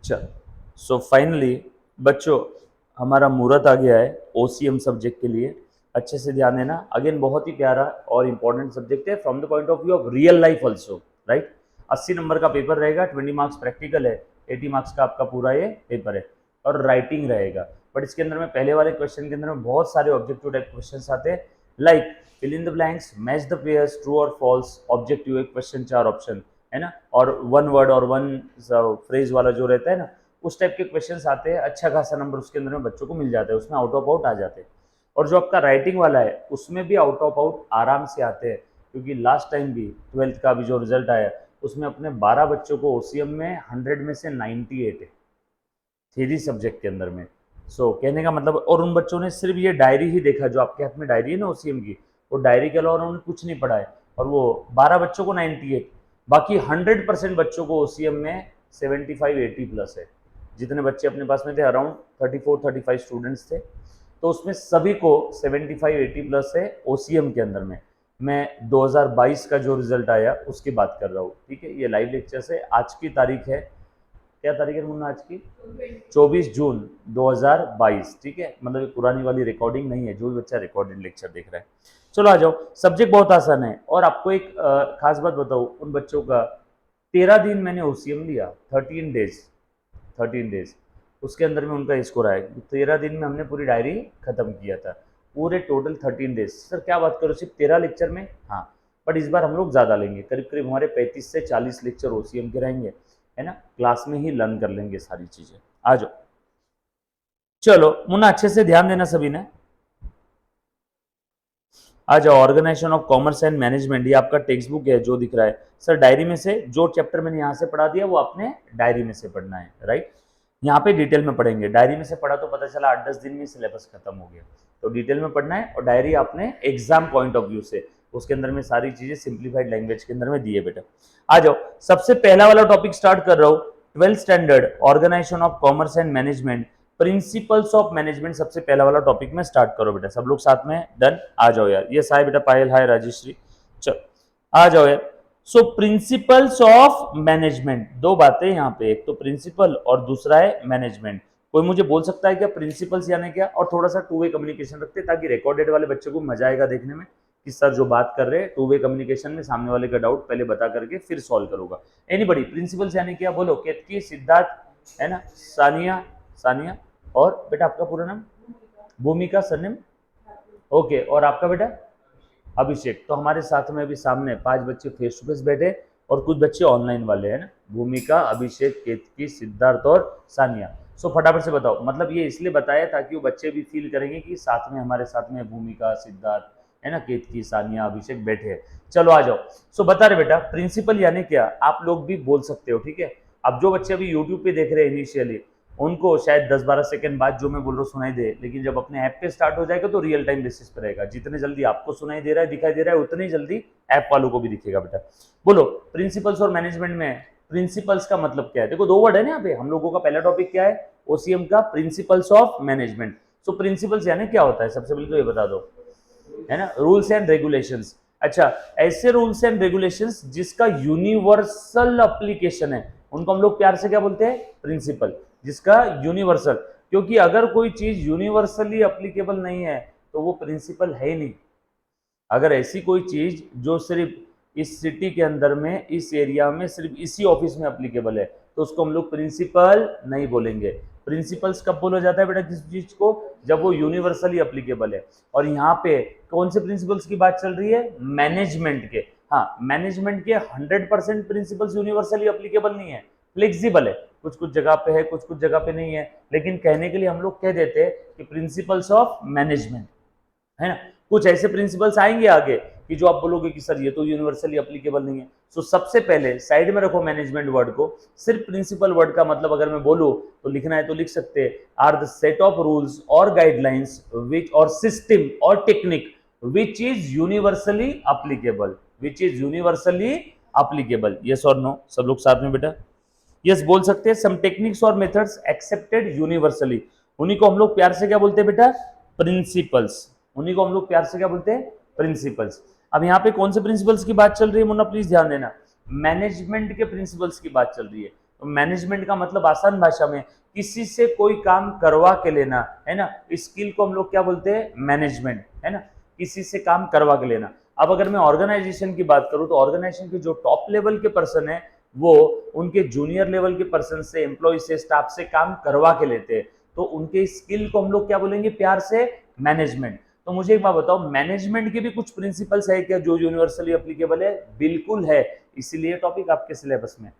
चल, so finally बच्चों हमारा मुहूर्त आ गया है ओसीएम सब्जेक्ट के लिए। अच्छे से ध्यान देना, अगेन बहुत ही प्यारा और इंपॉर्टेंट सब्जेक्ट है from the point of view of real life also, right. 80 number का पेपर रहेगा, 20 मार्क्स प्रैक्टिकल है, 80 मार्क्स का आपका पूरा ये पेपर है और राइटिंग रहेगा। बट इसके अंदर में पहले वाले क्वेश्चन के अंदर में बहुत सारे ऑब्जेक्टिव टाइप क्वेश्चन आते हैं, like fill in the blanks, match the pairs, true और फॉल्स, ऑब्जेक्टिव एक क्वेश्चन 4 ऑप्शन है ना, और वन वर्ड और वन फ्रेज वाला जो रहता है ना, उस टाइप के क्वेश्चंस आते हैं। अच्छा खासा नंबर उसके अंदर में बच्चों को मिल जाता है, उसमें आउट ऑफ आउट आ जाते हैं। और जो आपका राइटिंग वाला है उसमें भी आउट ऑफ आउट आराम से आते हैं, क्योंकि लास्ट टाइम भी 12th का भी जो रिजल्ट आया उसमें अपने 12 बच्चों को ओसीएम में 100 में से 98 है थ्योरी सब्जेक्ट के अंदर में। कहने का मतलब, और उन बच्चों ने सिर्फ ये डायरी ही देखा, जो आपके हाथ में डायरी है ना ओसीएम की, वो डायरी के अलावा उन्होंने कुछ नहीं पढ़ा है, और वो 12 बच्चों को 98, बाकी 100% बच्चों को ओसीएम में 75-80 प्लस है। जितने बच्चे अपने पास में थे अराउंड 34-35 स्टूडेंट्स थे, तो उसमें सभी को 75-80 प्लस है ओसीएम के अंदर में। मैं 2022 का जो रिजल्ट आया उसकी बात कर रहा हूँ, ठीक है। ये लाइव लेक्चर से, आज की तारीख है, क्या तारीख है मुन्ना आज की? 24 जून 2022, ठीक है। मतलब ये पुरानी वाली रिकॉर्डिंग नहीं है, जो भी बच्चा रिकॉर्डेड लेक्चर देख रहा है। चलो आ जाओ, सब्जेक्ट बहुत आसान है। और आपको एक खास बात बताऊं, उन बच्चों का 13 दिन मैंने ओसीएम लिया, 13 डेज उसके अंदर में उनका स्कोर आया। 13 दिन में हमने पूरी डायरी खत्म किया था, पूरे टोटल 13 डेज। सर क्या बात करो, सिर्फ 13 लेक्चर में? हाँ, बट इस बार हम लोग ज़्यादा लेंगे, करीब करीब हमारे 35 से 40 लेक्चर ओसीएम के रहेंगे, है ना। क्लास में ही लर्न कर लेंगे सारी चीज़ें। आ जाओ, चलो मुन्ना अच्छे से ध्यान देना सभी ने। आ जाओ, organisation of commerce and management, ये आपका टेक्स्ट बुक है जो दिख रहा है। सर डायरी में से जो चैप्टर मैंने यहाँ से पढ़ा दिया वो आपने डायरी में से पढ़ना है, राइट। यहाँ पे डिटेल में पढ़ेंगे, डायरी में से पढ़ा तो पता चला 8-10 दिन में सिलेबस खत्म हो गया, तो डिटेल में पढ़ना है। और डायरी आपने एग्जाम पॉइंट ऑफ व्यू से, उसके अंदर में सारी चीजें सिंप्लीफाइड लैंग्वेज के अंदर में दी है बेटा। आ जाओ, सबसे पहला वाला टॉपिक स्टार्ट कर रहा हूँ, 12th standard organisation of commerce and management, principles of management. सबसे पहला वाला टॉपिक में स्टार्ट करो बेटा, सब लोग साथ में, डन। आ जाओ यार, ये हाय बेटा, पायल हाय, राजेश्री, चलो आ जाओ यार। सो प्रिंसिपल्स ऑफ मैनेजमेंट, दो बातें यहाँ पे, एक तो प्रिंसिपल और दूसरा है मैनेजमेंट। कोई मुझे बोल सकता है क्या प्रिंसिपल्स यानी क्या? और थोड़ा सा टू वे कम्युनिकेशन रखते ताकि रिकॉर्डेड वाले बच्चों को मजा आएगा देखने में कि सर जो बात कर रहे हैं टू वे कम्युनिकेशन में, सामने वाले का डाउट पहले बता करके फिर सॉल्व करूंगा। एनीबडी, प्रिंसिपल्स यानी क्या? बोलो। केतकी, सिद्धार्थ, है ना, सानिया, सानिया, और बेटा आपका पूरा नाम? भूमिका, सरनेम, ओके। और आपका बेटा? अभिषेक। तो हमारे साथ में अभी सामने 5 बच्चे फेस टू फेस बैठे और कुछ बच्चे ऑनलाइन वाले, है ना। भूमिका, अभिषेक, केतकी, सिद्धार्थ और सानिया। सो फटाफट से बताओ, मतलब ये इसलिए बताया ताकि वो बच्चे भी फील करेंगे कि साथ में, हमारे साथ में भूमिका, सिद्धार्थ, है ना, केतकी, सानिया, अभिषेक बैठे हैं। चलो आ जाओ। सो बता रहे बेटा, प्रिंसिपल यानी क्या, आप लोग भी बोल सकते हो, ठीक है। अब जो बच्चे अभी यूट्यूब पे देख रहे हैं इनिशियली, उनको शायद 10-12 सेकंड बाद जो मैं बोल रहा हूँ सुनाई दे, लेकिन जब अपने ऐप पे स्टार्ट हो जाएगा तो रियल टाइम बेसिस पे रहेगा। जितने जल्दी आपको सुनाई दे रहा है, दिखाई दे रहा है, उतनी ही जल्दी ऐप वालों को भी दिखेगा बेटा। बोलो, प्रिंसिपल्स और मैनेजमेंट में प्रिंसिपल्स का मतलब क्या है? देखो 2 वर्ड है ना यहाँ पे। हम लोगों का पहला टॉपिक क्या है? ओसीएम का principles of management. So principles यानी क्या होता है? सबसे पहले तो ये बता दो, है ना, रूल्स एंड रेगुलेशंस। अच्छा, ऐसे रूल्स एंड रेगुलेशंस जिसका यूनिवर्सल एप्लीकेशन है, उनको हम लोग प्यार से क्या बोलते हैं? प्रिंसिपल। जिसका यूनिवर्सल, क्योंकि अगर कोई चीज यूनिवर्सली एप्लीकेबल नहीं है तो वो प्रिंसिपल है ही नहीं। अगर ऐसी कोई चीज जो सिर्फ इस सिटी के अंदर में, इस एरिया में, सिर्फ इसी ऑफिस में एप्लीकेबल है, तो उसको हम लोग प्रिंसिपल नहीं बोलेंगे। प्रिंसिपल्स कब बोला जाता है बेटा किसी चीज को? जब वो यूनिवर्सली एप्लीकेबल है। और यहाँ पे कौन से प्रिंसिपल्स की बात चल रही है? मैनेजमेंट के। हाँ, मैनेजमेंट के 100% प्रिंसिपल्स यूनिवर्सली एप्लीकेबल नहीं है, फ्लेक्सिबल है। कुछ कुछ जगह पे है, कुछ कुछ जगह पे नहीं है, लेकिन कहने के लिए हम लोग कह देते हैं कि प्रिंसिपल्स ऑफ मैनेजमेंट, है ना। कुछ ऐसे प्रिंसिपल्स आएंगे आगे कि जो आप बोलोगे कि सर ये तो यूनिवर्सली एप्लीकेबल नहीं है। सो सबसे पहले साइड में रखो मैनेजमेंट वर्ड को। सिर्फ प्रिंसिपल वर्ड का मतलब अगर मैं बोलूं तो लिखना है तो लिख सकते हैं, are the set of rules और गाइडलाइंस विच और सिस्टम और technique which is universally applicable, which is universally applicable. Yes और नो, सब लोग साथ में बेटा यस बोल सकते हैं। सम टेक्निक्स और मेथड्स एक्सेप्टेड यूनिवर्सली, उन्हीं को हम लोग प्यार से क्या बोलते हैं बेटा? प्रिंसिपल्स। उन्हीं को हम लोग प्यार से क्या बोलते हैं? प्रिंसिपल्स। अब यहाँ पे कौन से प्रिंसिपल्स की बात चल रही है मुन्ना, प्लीज ध्यान देना। मैनेजमेंट के प्रिंसिपल्स की बात चल रही है। तो मैनेजमेंट का मतलब आसान भाषा में किसी से कोई काम करवा के लेना, है ना, स्किल को हम लोग क्या बोलते हैं, मैनेजमेंट, है ना, किसी से काम करवा के लेना। अब अगर मैं ऑर्गेनाइजेशन की बात करूं तो ऑर्गेनाइजेशन के जो टॉप लेवल के पर्सन है वो उनके जूनियर लेवल के पर्सन से, एम्प्लॉय से, स्टाफ से काम करवा के लेते हैं, तो उनके स्किल को हम लोग क्या बोलेंगे प्यार से, मैनेजमेंट। तो मुझे एक बात बताओ, मैनेजमेंट के भी कुछ प्रिंसिपल्स है क्या जो यूनिवर्सली एप्लीकेबल है? बिल्कुल है, इसीलिए टॉपिक आपके सिलेबस में।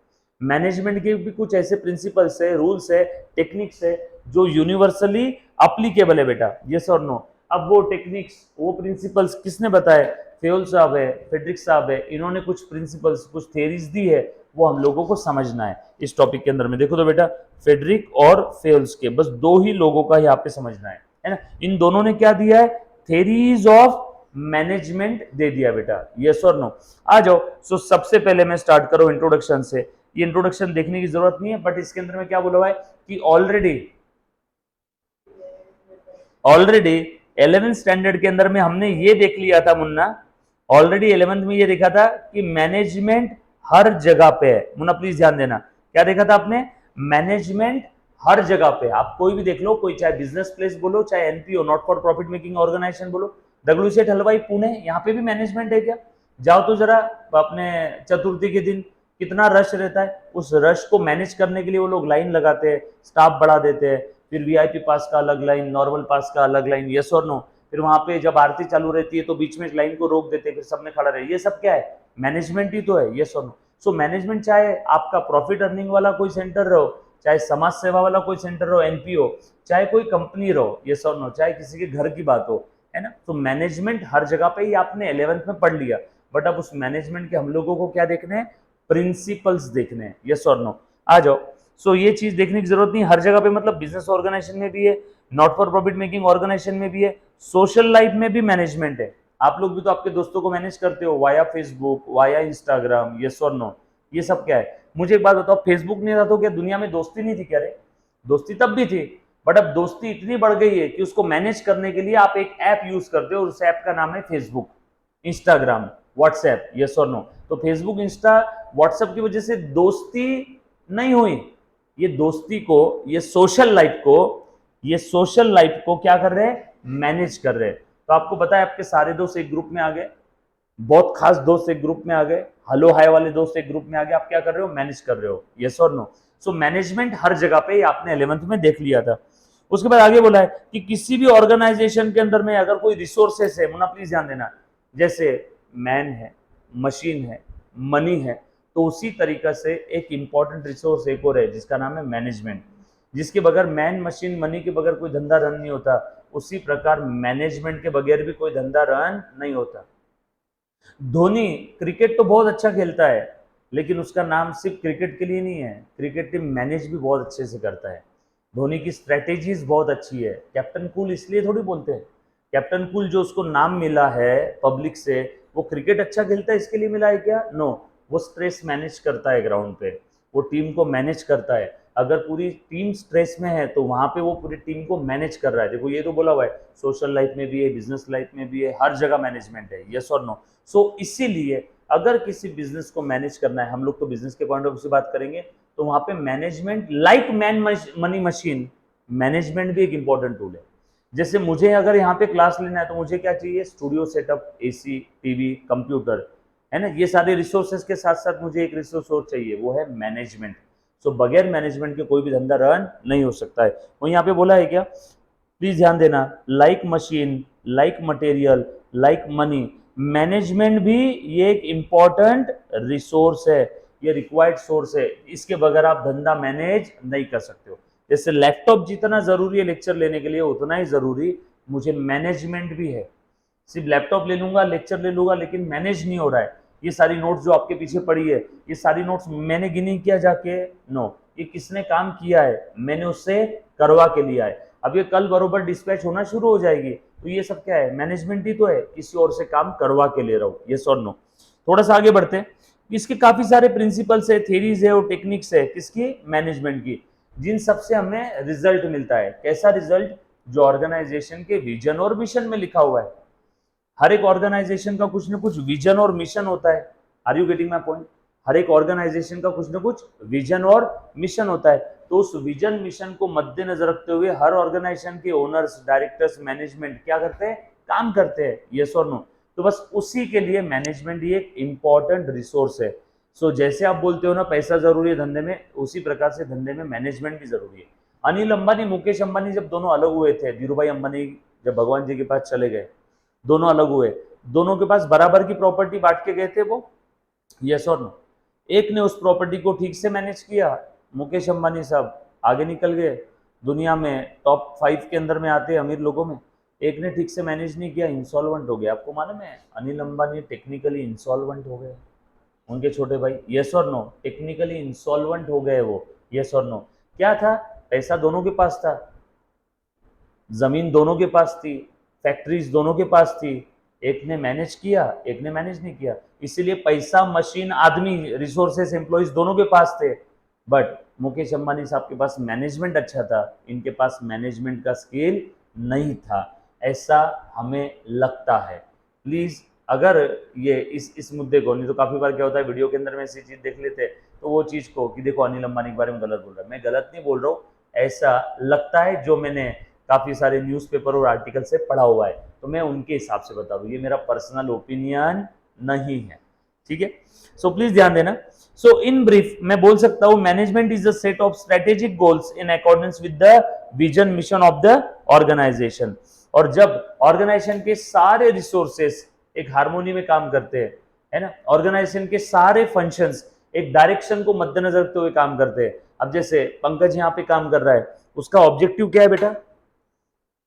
मैनेजमेंट के भी कुछ ऐसे प्रिंसिपल्स है, रूल्स है, टेक्निक्स है जो यूनिवर्सली एप्लीकेबल है बेटा, यस और नो। अब वो टेक्निक्स, वो प्रिंसिपल्स किसने बताए? फेयोल साहब है, फेडरिक साहब है, इन्होंने कुछ प्रिंसिपल्स, कुछ थेरीज दी है, वो हम लोगों को समझना है इस टॉपिक के अंदर में। देखो तो बेटा, फेडरिक और फेयोल्स के बस दो ही लोगों का यहाँ पे समझना है ना। इन दोनों ने क्या दिया है? थेरीज ऑफ मैनेजमेंट दे दिया बेटा, यस और नो। आ जाओ। सो सबसे पहले मैं स्टार्ट करूं इंट्रोडक्शन से। ये इंट्रोडक्शन देखने की जरूरत नहीं है, बट इसके अंदर में क्या बोला हुआ है कि ऑलरेडी 11th स्टैंडर्ड के अंदर में हमने ये देख लिया था मुन्ना, ऑलरेडी 11th में ये देखा था कि मैनेजमेंट हर जगह पे है। मुन्ना प्लीज ध्यान देना, क्या देखा था आपने? मैनेजमेंट हर जगह पे। आप कोई भी देख लो, कोई चाहे बिजनेस प्लेस बोलो, चाहे NPO, not for profit making organisation बोलो, डब्ल्यू सेठ हलवाई पुणे, यहाँ पे भी मैनेजमेंट है क्या? जाओ तो जरा अपने चतुर्थी के दिन कितना रश रहता है, उस रश को मैनेज करने के लिए वो लोग लाइन लगाते हैं, स्टाफ बढ़ा देते हैं, फिर वीआईपी पास का अलग लाइन, नॉर्मल पास का अलग लाइन, यस और नो। फिर वहां पे जब आरती चालू रहती है तो बीच में लाइन को रोक देते हैं, फिर सबने खड़ा रहे। ये सब क्या है? मैनेजमेंट ही तो है, यस और नो। सो मैनेजमेंट चाहे आपका प्रॉफिट अर्निंग वाला कोई सेंटर रहो, चाहे समाज सेवा वाला कोई सेंटर रहो, एनपीओ, चाहे कोई कंपनी रहो, यस और नो, चाहे किसी के घर की बात हो, है ना। तो मैनेजमेंट हर जगह पे ही आपने 11th में पढ़ लिया, बट अब उस मैनेजमेंट के हम लोगों को क्या देखने हैं? प्रिंसिपल्स देखने हैं, यस और नो। आ जाओ। सो ये चीज देखने की जरूरत नहीं, हर जगह पे मतलब बिजनेस ऑर्गेनाइजेशन में भी है, not for profit making organisation में भी है, सोशल लाइफ में भी मैनेजमेंट है। आप लोग भी तो आपके दोस्तों को मैनेज करते हो via Facebook, via Instagram, yes और नो। ये सब क्या है? मुझे एक बात बताओ, फेसबुक नहीं था तो क्या दुनिया में दोस्ती नहीं थी क्या रे? दोस्ती तब भी थी, बट अब दोस्ती इतनी बढ़ गई है कि उसको मैनेज करने के लिए आप एक ऐप यूज करते हो, उस ऐप का नाम है फेसबुक, इंस्टाग्राम, व्हाट्सएप, यस और नो। तो फेसबुक, इंस्टा, व्हाट्सएप की वजह से दोस्ती नहीं हुई, ये दोस्ती को, ये सोशल लाइफ को, ये सोशल लाइफ को क्या कर रहे हैं? मैनेज कर रहे हैं। तो आपको पता है आपके सारे दोस्त एक ग्रुप में आ गए, बहुत खास दोस्त एक ग्रुप में आ गए, हेलो हाय वाले दोस्त एक ग्रुप में आ गए, आप क्या कर रहे हो? मैनेज कर रहे हो, यस और नो। सो मैनेजमेंट हर जगह पे आपने 11th में देख लिया था। उसके बाद आगे बोला है कि किसी भी ऑर्गेनाइजेशन के अंदर में अगर कोई रिसोर्सेस है, मुन्ना प्लीज ध्यान देना, जैसे मैन है, मशीन है, मनी है, तो उसी तरीका से एक इंपॉर्टेंट रिसोर्स एक और है जिसका नाम है मैनेजमेंट, जिसके बगैर मैन, मशीन, मनी के बगैर कोई धंधा रन नहीं होता, उसी प्रकार मैनेजमेंट के बगैर भी कोई धंधा रन नहीं होता। धोनी क्रिकेट तो बहुत अच्छा खेलता है, लेकिन उसका नाम सिर्फ क्रिकेट के लिए नहीं है, क्रिकेट टीम मैनेज भी बहुत अच्छे से करता है। धोनी की स्ट्रेटेजीज बहुत अच्छी है। कैप्टन कूल इसलिए थोड़ी बोलते हैं, कैप्टन कूल जो उसको नाम मिला है पब्लिक से, वो क्रिकेट अच्छा खेलता है इसके लिए मिला है क्या? नो, वो स्ट्रेस मैनेज करता है ग्राउंड पे, वो टीम को मैनेज करता है। अगर पूरी टीम स्ट्रेस में है तो वहां पे वो पूरी टीम को मैनेज कर रहा है। देखो ये तो बोला हुआ है, सोशल लाइफ में भी है, बिजनेस लाइफ में भी है, हर जगह मैनेजमेंट है, यस और नो। सो इसीलिए अगर किसी बिजनेस को मैनेज करना है, हम लोग तो बिजनेस के पॉइंट ऑफ व्यू से बात करेंगे, तो वहां पे management, like man money machine, management भी एक इंपॉर्टेंट टूल है। जैसे मुझे अगर यहाँ पे क्लास लेना है तो मुझे क्या चाहिए? Studio setup, AC, TV, computer, है ना। ये सारे रिसोर्सेज के साथ साथ मुझे एक रिसोर्स और चाहिए, वो है मैनेजमेंट। सो बगैर मैनेजमेंट के कोई भी धंधा रन नहीं हो सकता है। वो यहाँ पे बोला है क्या? प्लीज ध्यान देना, like machine, like material, like money, management भी ये एक इंपॉर्टेंट रिसोर्स है, ये रिक्वायर्ड सोर्स है, इसके बगैर आप धंधा मैनेज नहीं कर सकते हो। जैसे लैपटॉप जितना जरूरी है लेक्चर लेने के लिए, उतना ही जरूरी मुझे मैनेजमेंट भी है। सिर्फ लैपटॉप ले लूंगा, लेक्चर ले लूंगा, लेकिन मैनेज नहीं हो रहा है। ये सारी नोट्स जो आपके पीछे पड़ी है, ये सारी नोट्स मैंने गिनी किया जाके? नो, ये किसने काम किया है? मैंने उससे करवा के लिया है। अब ये कल बरोबर डिस्पैच होना शुरू हो जाएगी, तो ये सब क्या है? मैनेजमेंट ही तो है, किसी और से काम करवा के ले रहा हूँ, यस और नो। थोड़ा सा आगे बढ़ते हैं। इसके काफी सारे प्रिंसिपल्स है, थेरीज है और टेक्निक्स है, किसकी? मैनेजमेंट की, जिन सबसे हमें रिजल्ट मिलता है। कैसा रिजल्ट? जो ऑर्गेनाइजेशन के विजन और मिशन में लिखा हुआ है। हर एक ऑर्गेनाइजेशन का कुछ ना कुछ विजन और मिशन होता है। Are you getting my point? हर एक ऑर्गेनाइजेशन का कुछ ना कुछ विजन और मिशन होता है, तो उस विजन मिशन को मद्देनजर रखते हुए हर ऑर्गेनाइजेशन के ओनर्स, डायरेक्टर्स, मैनेजमेंट क्या करते हैं, काम करते हैं, यस और नो। तो बस उसी के लिए मैनेजमेंट ये एक इंपॉर्टेंट रिसोर्स है। सो जैसे आप बोलते हो ना पैसा जरूरी है धंधे में, उसी प्रकार से धंधे में मैनेजमेंट भी जरूरी है। अनिल अंबानी, मुकेश अंबानी जब दोनों अलग हुए थे, धीरूभाई अंबानी जब भगवान जी के पास चले गए, दोनों अलग हुए, दोनों के पास बराबर की प्रॉपर्टी बांट के गए थे वो, यस और नो। एक ने उस प्रॉपर्टी को ठीक से मैनेज किया, मुकेश अंबानी साहब आगे निकल गए, दुनिया में टॉप 5 के अंदर में आते हैं अमीर लोगों में। एक ने ठीक से मैनेज नहीं किया, इंसॉल्वेंट हो गया। आपको मालूम है अनिल अंबानी टेक्निकली इंसॉल्वेंट हो गए, उनके छोटे भाई, यस और नो, टेक्निकली इंसॉल्वेंट हो गए वो, यस और नो। क्या था, पैसा दोनों के पास था, जमीन दोनों के पास थी, फैक्ट्रीज दोनों के पास थी, एक ने मैनेज किया, एक ने मैनेज नहीं किया, इसीलिए पैसा, मशीन, आदमी, रिसोर्सेस, एम्प्लॉइज दोनों के पास थे। बट मुकेश अंबानी साहब के पास मैनेजमेंट अच्छा था, इनके पास मैनेजमेंट का स्किल नहीं था, ऐसा हमें लगता है। प्लीज अगर ये इस मुद्दे को, नहीं तो काफी बार क्या होता है वीडियो के अंदर में ऐसी चीज देख लेते हैं तो वो चीज को कि देखो अनिल अंबानी के बारे में गलत बोल रहा है, मैं गलत नहीं बोल रहा हूँ, ऐसा लगता है जो मैंने काफी सारे न्यूज़पेपर और आर्टिकल से पढ़ा हुआ है, तो मैं उनके हिसाब से बता दूं, ये मेरा पर्सनल ओपिनियन नहीं है, ठीक है। सो प्लीज ध्यान देना। सो इन ब्रीफ मैं बोल सकता हूं management is the set of strategic goals in accordance with the vision mission of the organisation. और जब ऑर्गेनाइजेशन के सारे रिसोर्सेस एक हार्मोनी में काम करते हैं, है ना, ऑर्गेनाइजेशन के सारे फंक्शंस एक डायरेक्शन को मद्देनजर रखते हुए काम करते हैं। अब जैसे पंकज यहाँ पे काम कर रहा है, उसका ऑब्जेक्टिव क्या है बेटा,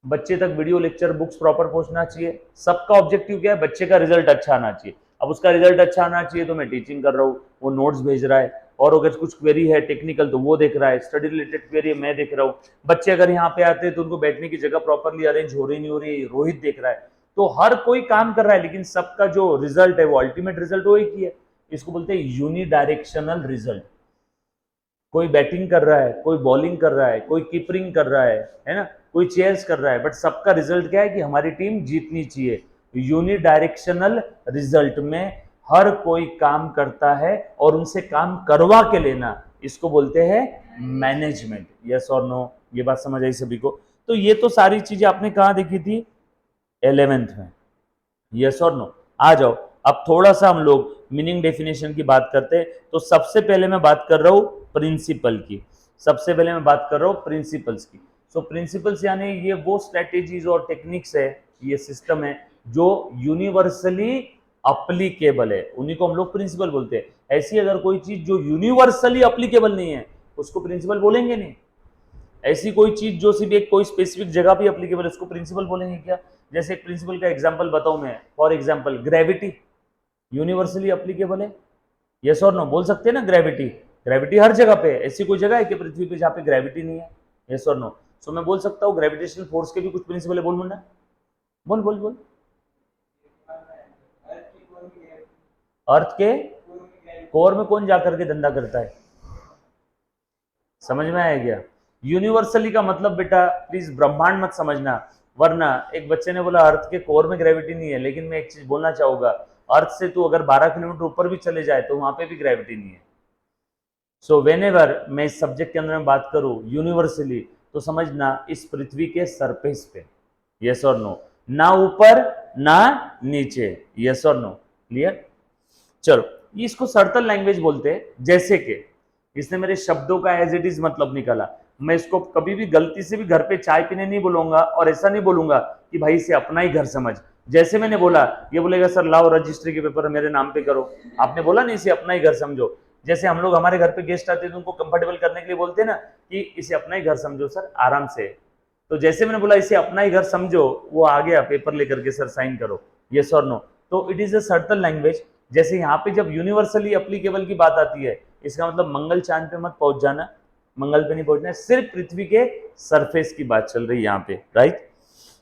बच्चे तक वीडियो लेक्चर बुक्स प्रॉपर पहुंचना चाहिए, सबका ऑब्जेक्टिव क्या है, बच्चे का रिजल्ट अच्छा आना चाहिए। अब उसका रिजल्ट अच्छा आना चाहिए तो मैं टीचिंग कर रहा हूँ, वो नोट्स भेज रहा है, और अगर कुछ क्वेरी है टेक्निकल तो वो देख रहा है, स्टडी रिलेटेड क्वेरी मैं देख रहा हूँ, बच्चे अगर यहाँ पे आते हैं तो उनको बैठने की जगह प्रॉपरली अरेंज हो रही नहीं हो रही, रोहित देख रहा है। तो हर कोई काम कर रहा है, लेकिन सबका जो रिजल्ट है वो अल्टीमेट रिजल्ट वो एक ही है, इसको बोलते हैं यूनिडायरेक्शनल रिजल्ट। कोई बैटिंग कर रहा है, कोई बॉलिंग कर रहा है, कोई कीपरिंग कर रहा है ना, कोई चेयर्स कर रहा है, बट सबका रिजल्ट क्या है कि हमारी टीम जीतनी चाहिए। यूनिडायरेक्शनल रिजल्ट में हर कोई काम करता है और उनसे काम करवा के लेना, इसको बोलते हैं मैनेजमेंट, यस और नो। ये बात समझ आई सभी को। तो ये तो सारी चीजें आपने कहां देखी थी, 11th में, यस और नो। आ जाओ अब थोड़ा सा हम लोग मीनिंग डेफिनेशन की बात करते हैं। तो सबसे पहले मैं बात कर रहा हूं प्रिंसिपल की, सबसे पहले मैं बात कर रहा हूं प्रिंसिपल्स की। सो प्रिंसिपल्स यानी ये वो स्ट्रेटेजीज और टेक्निक्स है, ये सिस्टम है जो यूनिवर्सली अप्लीकेबल है, उन्हीं को हम लोग प्रिंसिपल बोलते हैं। ऐसी अगर कोई चीज जो यूनिवर्सली अप्लीकेबल नहीं है उसको प्रिंसिपल बोलेंगे नहीं। ऐसी कोई चीज जो सिर्फ एक कोई स्पेसिफिक जगह पे अप्लीकेबल है उसको प्रिंसिपल बोलेंगे क्या। जैसे एक प्रिंसिपल का एग्जांपल बताऊं मैं, for example gravity universally applicable है, यस और नो, बोल सकते हैं ना। ग्रेविटी, ग्रेविटी हर जगह पे है, ऐसी कोई जगह है कि पृथ्वी पे जहाँ पे ग्रेविटी नहीं है, यस और नो। सो मैं बोल सकता हूँ ग्रेविटेशनल फोर्स के भी कुछ प्रिंसिपल है, बोल मुन्ना, बोल बोल बोल। अर्थ के कोर में कौन जाकर के धंधा करता है, समझ में आया क्या। यूनिवर्सली का मतलब बेटा प्लीज ब्रह्मांड मत समझना, वरना एक बच्चे ने बोला अर्थ के कोर में ग्रेविटी नहीं है, लेकिन मैं एक चीज बोलना चाहूंगा, अर्थ से तू अगर 12 किलोमीटर ऊपर भी चले जाए तो वहां पे भी ग्रेविटी नहीं है। सो व्हेनेवर मैं इस सब्जेक्ट के अंदर में बात करूं यूनिवर्सली, तो समझना इस पृथ्वी के सरफेस पे, यस और नो, ना ऊपर ना नीचे, यस और नो, क्लियर। चलो इसको सर्टन लैंग्वेज बोलते हैं, जैसे कि इसने मेरे शब्दों का एज इट इज मतलब निकाला, मैं इसको कभी भी गलती से भी घर पे चाय पीने नहीं बोलूंगा, और ऐसा नहीं बोलूंगा कि भाई इसे अपना ही घर समझ। जैसे मैंने बोला ये बोलेगा सर लाओ रजिस्ट्री के पेपर मेरे नाम पे करो, आपने बोला नहीं इसे अपना ही घर समझो। जैसे हम लोग हमारे घर पे गेस्ट आते हैं तो उनको कंफर्टेबल करने के लिए बोलते हैं ना कि इसे अपना ही घर समझो सर, आराम से। तो जैसे मैंने बोला इसे अपना ही घर समझो, वो आ गया पेपर लेकर के सर साइन करो, यस और नो। तो it is a certain language. जैसे यहाँ पे जब यूनिवर्सली एप्लीकेबल की बात आती है, इसका मतलब मंगल चांद पे मत पहुंच जाना, मंगल पे नहीं पहुंचना है, सिर्फ पृथ्वी के सरफेस की बात चल रही है यहाँ पे, राइट।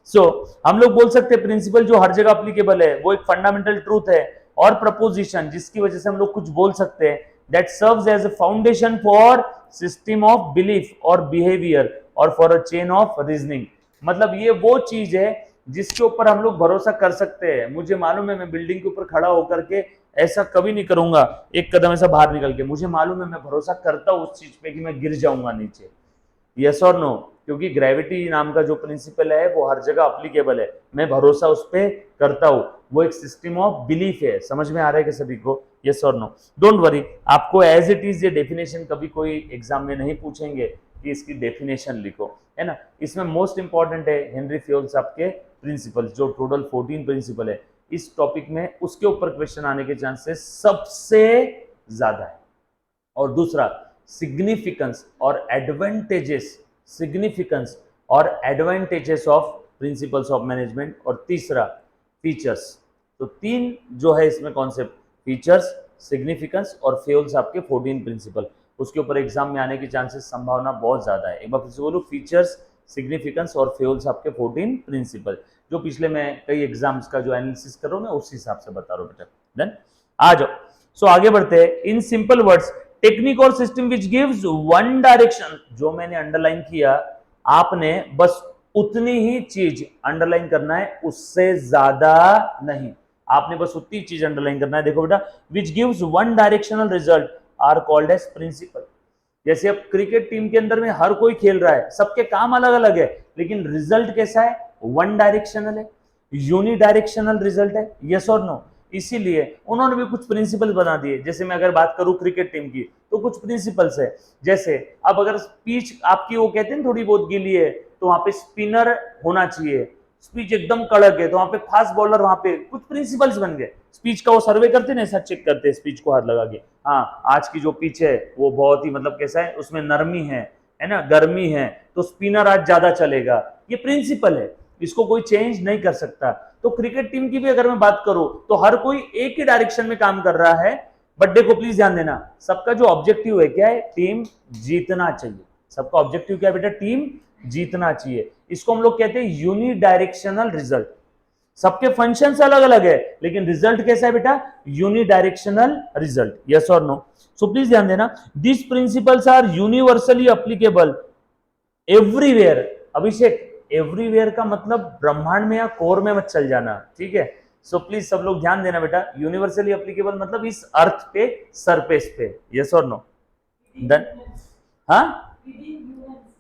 सो हम लोग बोल सकते हैं प्रिंसिपल जो हर जगह एप्लीकेबल है वो एक फंडामेंटल ट्रूथ है और प्रपोजिशन जिसकी वजह से हम लोग कुछ बोल सकते हैं, that serves as a foundation for system of belief और बिहेवियर और for a chain of reasoning. मतलब ये वो चीज है जिसके ऊपर हम लोग भरोसा कर सकते हैं। मुझे मालूम है मैं बिल्डिंग के ऊपर खड़ा होकर के ऐसा कभी नहीं करूंगा, एक कदम ऐसा बाहर निकल के, मुझे मालूम है मैं भरोसा करता हूं उस चीज पे कि मैं गिर जाऊंगा नीचे। यस और नो? क्योंकि ग्रेविटी नाम का जो प्रिंसिपल है वो हर जगह अप्लीकेबल है, मैं भरोसा उस पर करता हूं, वो एक सिस्टम ऑफ बिलीफ है। समझ में आ रहा है कि सभी को? यस और नो? डोंट वरी, आपको एज इट इज ये डेफिनेशन कभी कोई एग्जाम में नहीं पूछेंगे कि इसकी डेफिनेशन लिखो, है ना। इसमें मोस्ट इंपॉर्टेंट है हेनरी फ्योल साहब के प्रिंसिपल, जो टोटल 14 प्रिंसिपल है इस टॉपिक में, उसके ऊपर क्वेश्चन आने के चांसेस सबसे ज्यादा है। और दूसरा सिग्निफिकेंस और एडवांटेजेस, सिग्निफिकेंस और advantages of principles of management, और तीसरा फीचर्स। तो तीन जो है इसमें कॉन्सेप्ट, फीचर्स, सिग्निफिकेंस और फ्योल साहब के 14 प्रिंसिपल, उसके ऊपर एग्जाम में आने की चांसेस संभावना बहुत ज्यादा है। एक बार फिर से बोलूं, फीचर्स, सिग्निफिकेंस और फ्योल साहब के 14 प्रिंसिपल, जो पिछले मैं कई एग्जाम्स का जो एनालिसिस कर रहा हूं मैं उस हिसाब से बता रहा हूं बेटा। देन आ जाओ, सो आगे बढ़ते हैं। इन सिंपल वर्ड्स, टेक्निक और system which gives one direction, जो मैंने अंडरलाइन किया आपने बस उतनी ही चीज अंडरलाइन करना है, उससे ज्यादा नहीं, आपने बस उतनी चीज अंडरलाइन करना है। देखो बेटा, which gives one directional result are called as principle. जैसे अब क्रिकेट टीम के अंदर में हर कोई खेल रहा है, सबके काम अलग अलग है, लेकिन रिजल्ट कैसा है? वन डायरेक्शनल है, यूनि डायरेक्शनल रिजल्ट है। यस और नो? इसीलिए उन्होंने भी कुछ प्रिंसिपल बना दिए। जैसे मैं अगर बात करूं क्रिकेट टीम की, तो कुछ प्रिंसिपल्स है। जैसे अब अगर पिच आपकी वो कहते हैं थोड़ी बहुत गीली है, तो वहां पे स्पिनर होना चाहिए, स्पीच एकदम कड़क है तो वहां पे फास्ट बॉलर, वहां पे कुछ प्रिंसिपल्स बन गए। स्पीच का वो सर्वे करते ना, ऐसा चेक करते हैं स्पीच को हाथ लगा के, हाँ आज की जो पिच है वो बहुत ही मतलब कैसा है, उसमें नरमी है ना, गर्मी है, तो स्पिनर आज ज्यादा चलेगा। ये प्रिंसिपल है, इसको कोई चेंज नहीं कर सकता। तो क्रिकेट टीम की भी अगर मैं बात करूं तो हर कोई एक ही डायरेक्शन में काम कर रहा है, बट देखो प्लीज ध्यान देना, सबका जो ऑब्जेक्टिव है क्या है? टीम जीतना चाहिए। सबका ऑब्जेक्टिव क्या है बेटा? टीम जीतना चाहिए। इसको हम लोग कहते हैं यूनि डायरेक्शनल रिजल्ट। सबके फंक्शंस अलग अलग है, लेकिन रिजल्ट कैसा है बेटा? Unidirectional result. यस और नो? सो प्लीज ध्यान देना, this principles are universally applicable everywhere. Abhishek, everywhere का मतलब ब्रह्मांड में या कोर में मत चल जाना, ठीक है? सो प्लीज सब लोग ध्यान देना बेटा, यूनिवर्सली एप्लीकेबल मतलब इस अर्थ पे, सरफेस पे। यस और नो? देन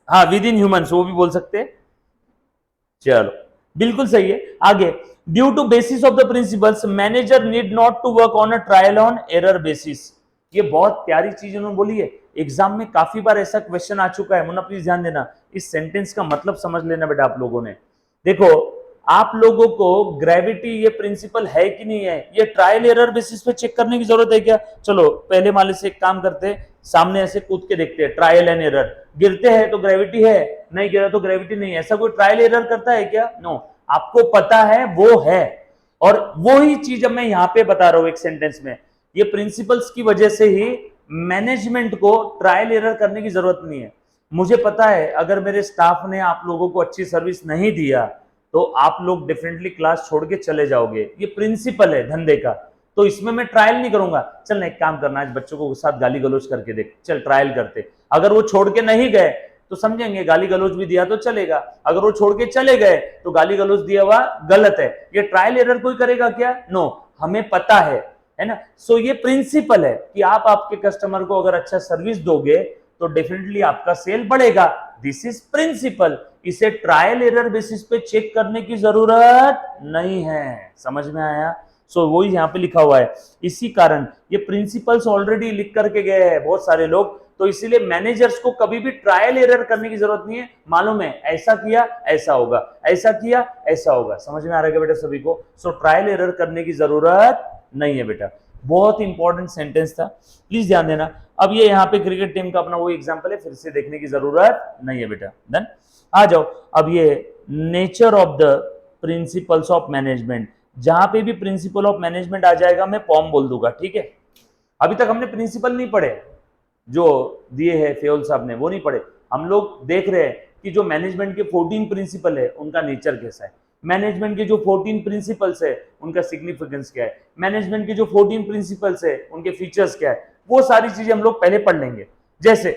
हाँ विद इन ह्यूमंस, वो भी बोल सकते हैं। चलो बिल्कुल सही है। आगे, due to basis of the principles manager need not to work on a trial on error basis. ये बहुत प्यारी चीज उन्होंने बोली है, एग्जाम में काफी बार ऐसा क्वेश्चन आ चुका है। मुन्ना प्लीज ध्यान देना, इस सेंटेंस का मतलब समझ लेना बेटा आप लोगों ने। देखो, आप लोगों को ग्रेविटी ये प्रिंसिपल है कि नहीं है, ये ट्रायल एरर बेसिस पे चेक करने की जरूरत है क्या? चलो पहले माले से एक काम करते हैं, सामने ऐसे कूद के देखते हैं, ट्रायल एंड एरर, गिरते हैं तो ग्रेविटी है, नहीं गिरा तो ग्रेविटी नहीं है। ऐसा कोई ट्रायल एरर करता है क्या? नो। आपको पता है वो है, और वो ही चीज अब मैं यहां पे बता रहा हूं एक सेंटेंस में। ये प्रिंसिपल्स की वजह से ही मैनेजमेंट को ट्रायल एरर करने की जरूरत नहीं है। मुझे पता है अगर मेरे स्टाफ ने आप लोगों को अच्छी सर्विस नहीं दिया तो आप लोग डेफिनेटली क्लास छोड़ के चले जाओगे, ये प्रिंसिपल है धंधे का। तो इसमें मैं ट्रायल नहीं करूंगा, चल ना एक काम करना, आज बच्चों को साथ गाली गलौज करके देख, चल ट्रायल करते। अगर वो छोड़ के नहीं गए तो समझेंगे गाली गलौज भी दिया तो चलेगा, अगर वो छोड़ के चले गए तो गाली गलौज दिया हुआ गलत है। ये ट्रायल एरर कोई करेगा क्या? नो, हमें पता है ना। सो ये प्रिंसिपल है कि आप आपके कस्टमर को अगर अच्छा सर्विस दोगे तो डेफिनेटली आपका सेल बढ़ेगा। दिस इज प्रिंसिपल, इसे ट्रायल एरर बेसिस पे चेक करने की जरूरत नहीं है। समझ में आया? सो वही यहाँ पे लिखा हुआ है। इसी कारण ये प्रिंसिपल्स ऑलरेडी लिख करके गए हैं बहुत सारे लोग, तो इसीलिए मैनेजर्स को कभी भी ट्रायल एरर करने की जरूरत नहीं है। मालूम है ऐसा किया ऐसा होगा, ऐसा किया ऐसा होगा। समझ में आ रहा है बेटा सभी को? सो ट्रायल एरर करने की जरूरत नहीं है बेटा। बहुत इंपॉर्टेंट सेंटेंस था, प्लीज ध्यान देना। अब ये यहाँ पे क्रिकेट टीम का अपना वो एग्जांपल है, फिर से देखने की जरूरत नहीं है बेटा। देन आ जाओ, अब ये nature of the principles of management, जहां पे भी प्रिंसिपल ऑफ मैनेजमेंट आ जाएगा मैं पॉम बोल दूंगा, ठीक है? अभी तक हमने प्रिंसिपल नहीं पढ़े, जो दिए हैं फ्योल साहब ने वो नहीं पढ़े। हम लोग देख रहे हैं कि जो मैनेजमेंट के 14 प्रिंसिपल है उनका नेचर कैसा है, मैनेजमेंट के जो 14 प्रिंसिपल्स है उनका सिग्निफिकेंस क्या है, मैनेजमेंट के जो 14 प्रिंसिपल्स है उनके फीचर्स क्या है, वो सारी चीजें हम लोग पहले पढ़ लेंगे। जैसे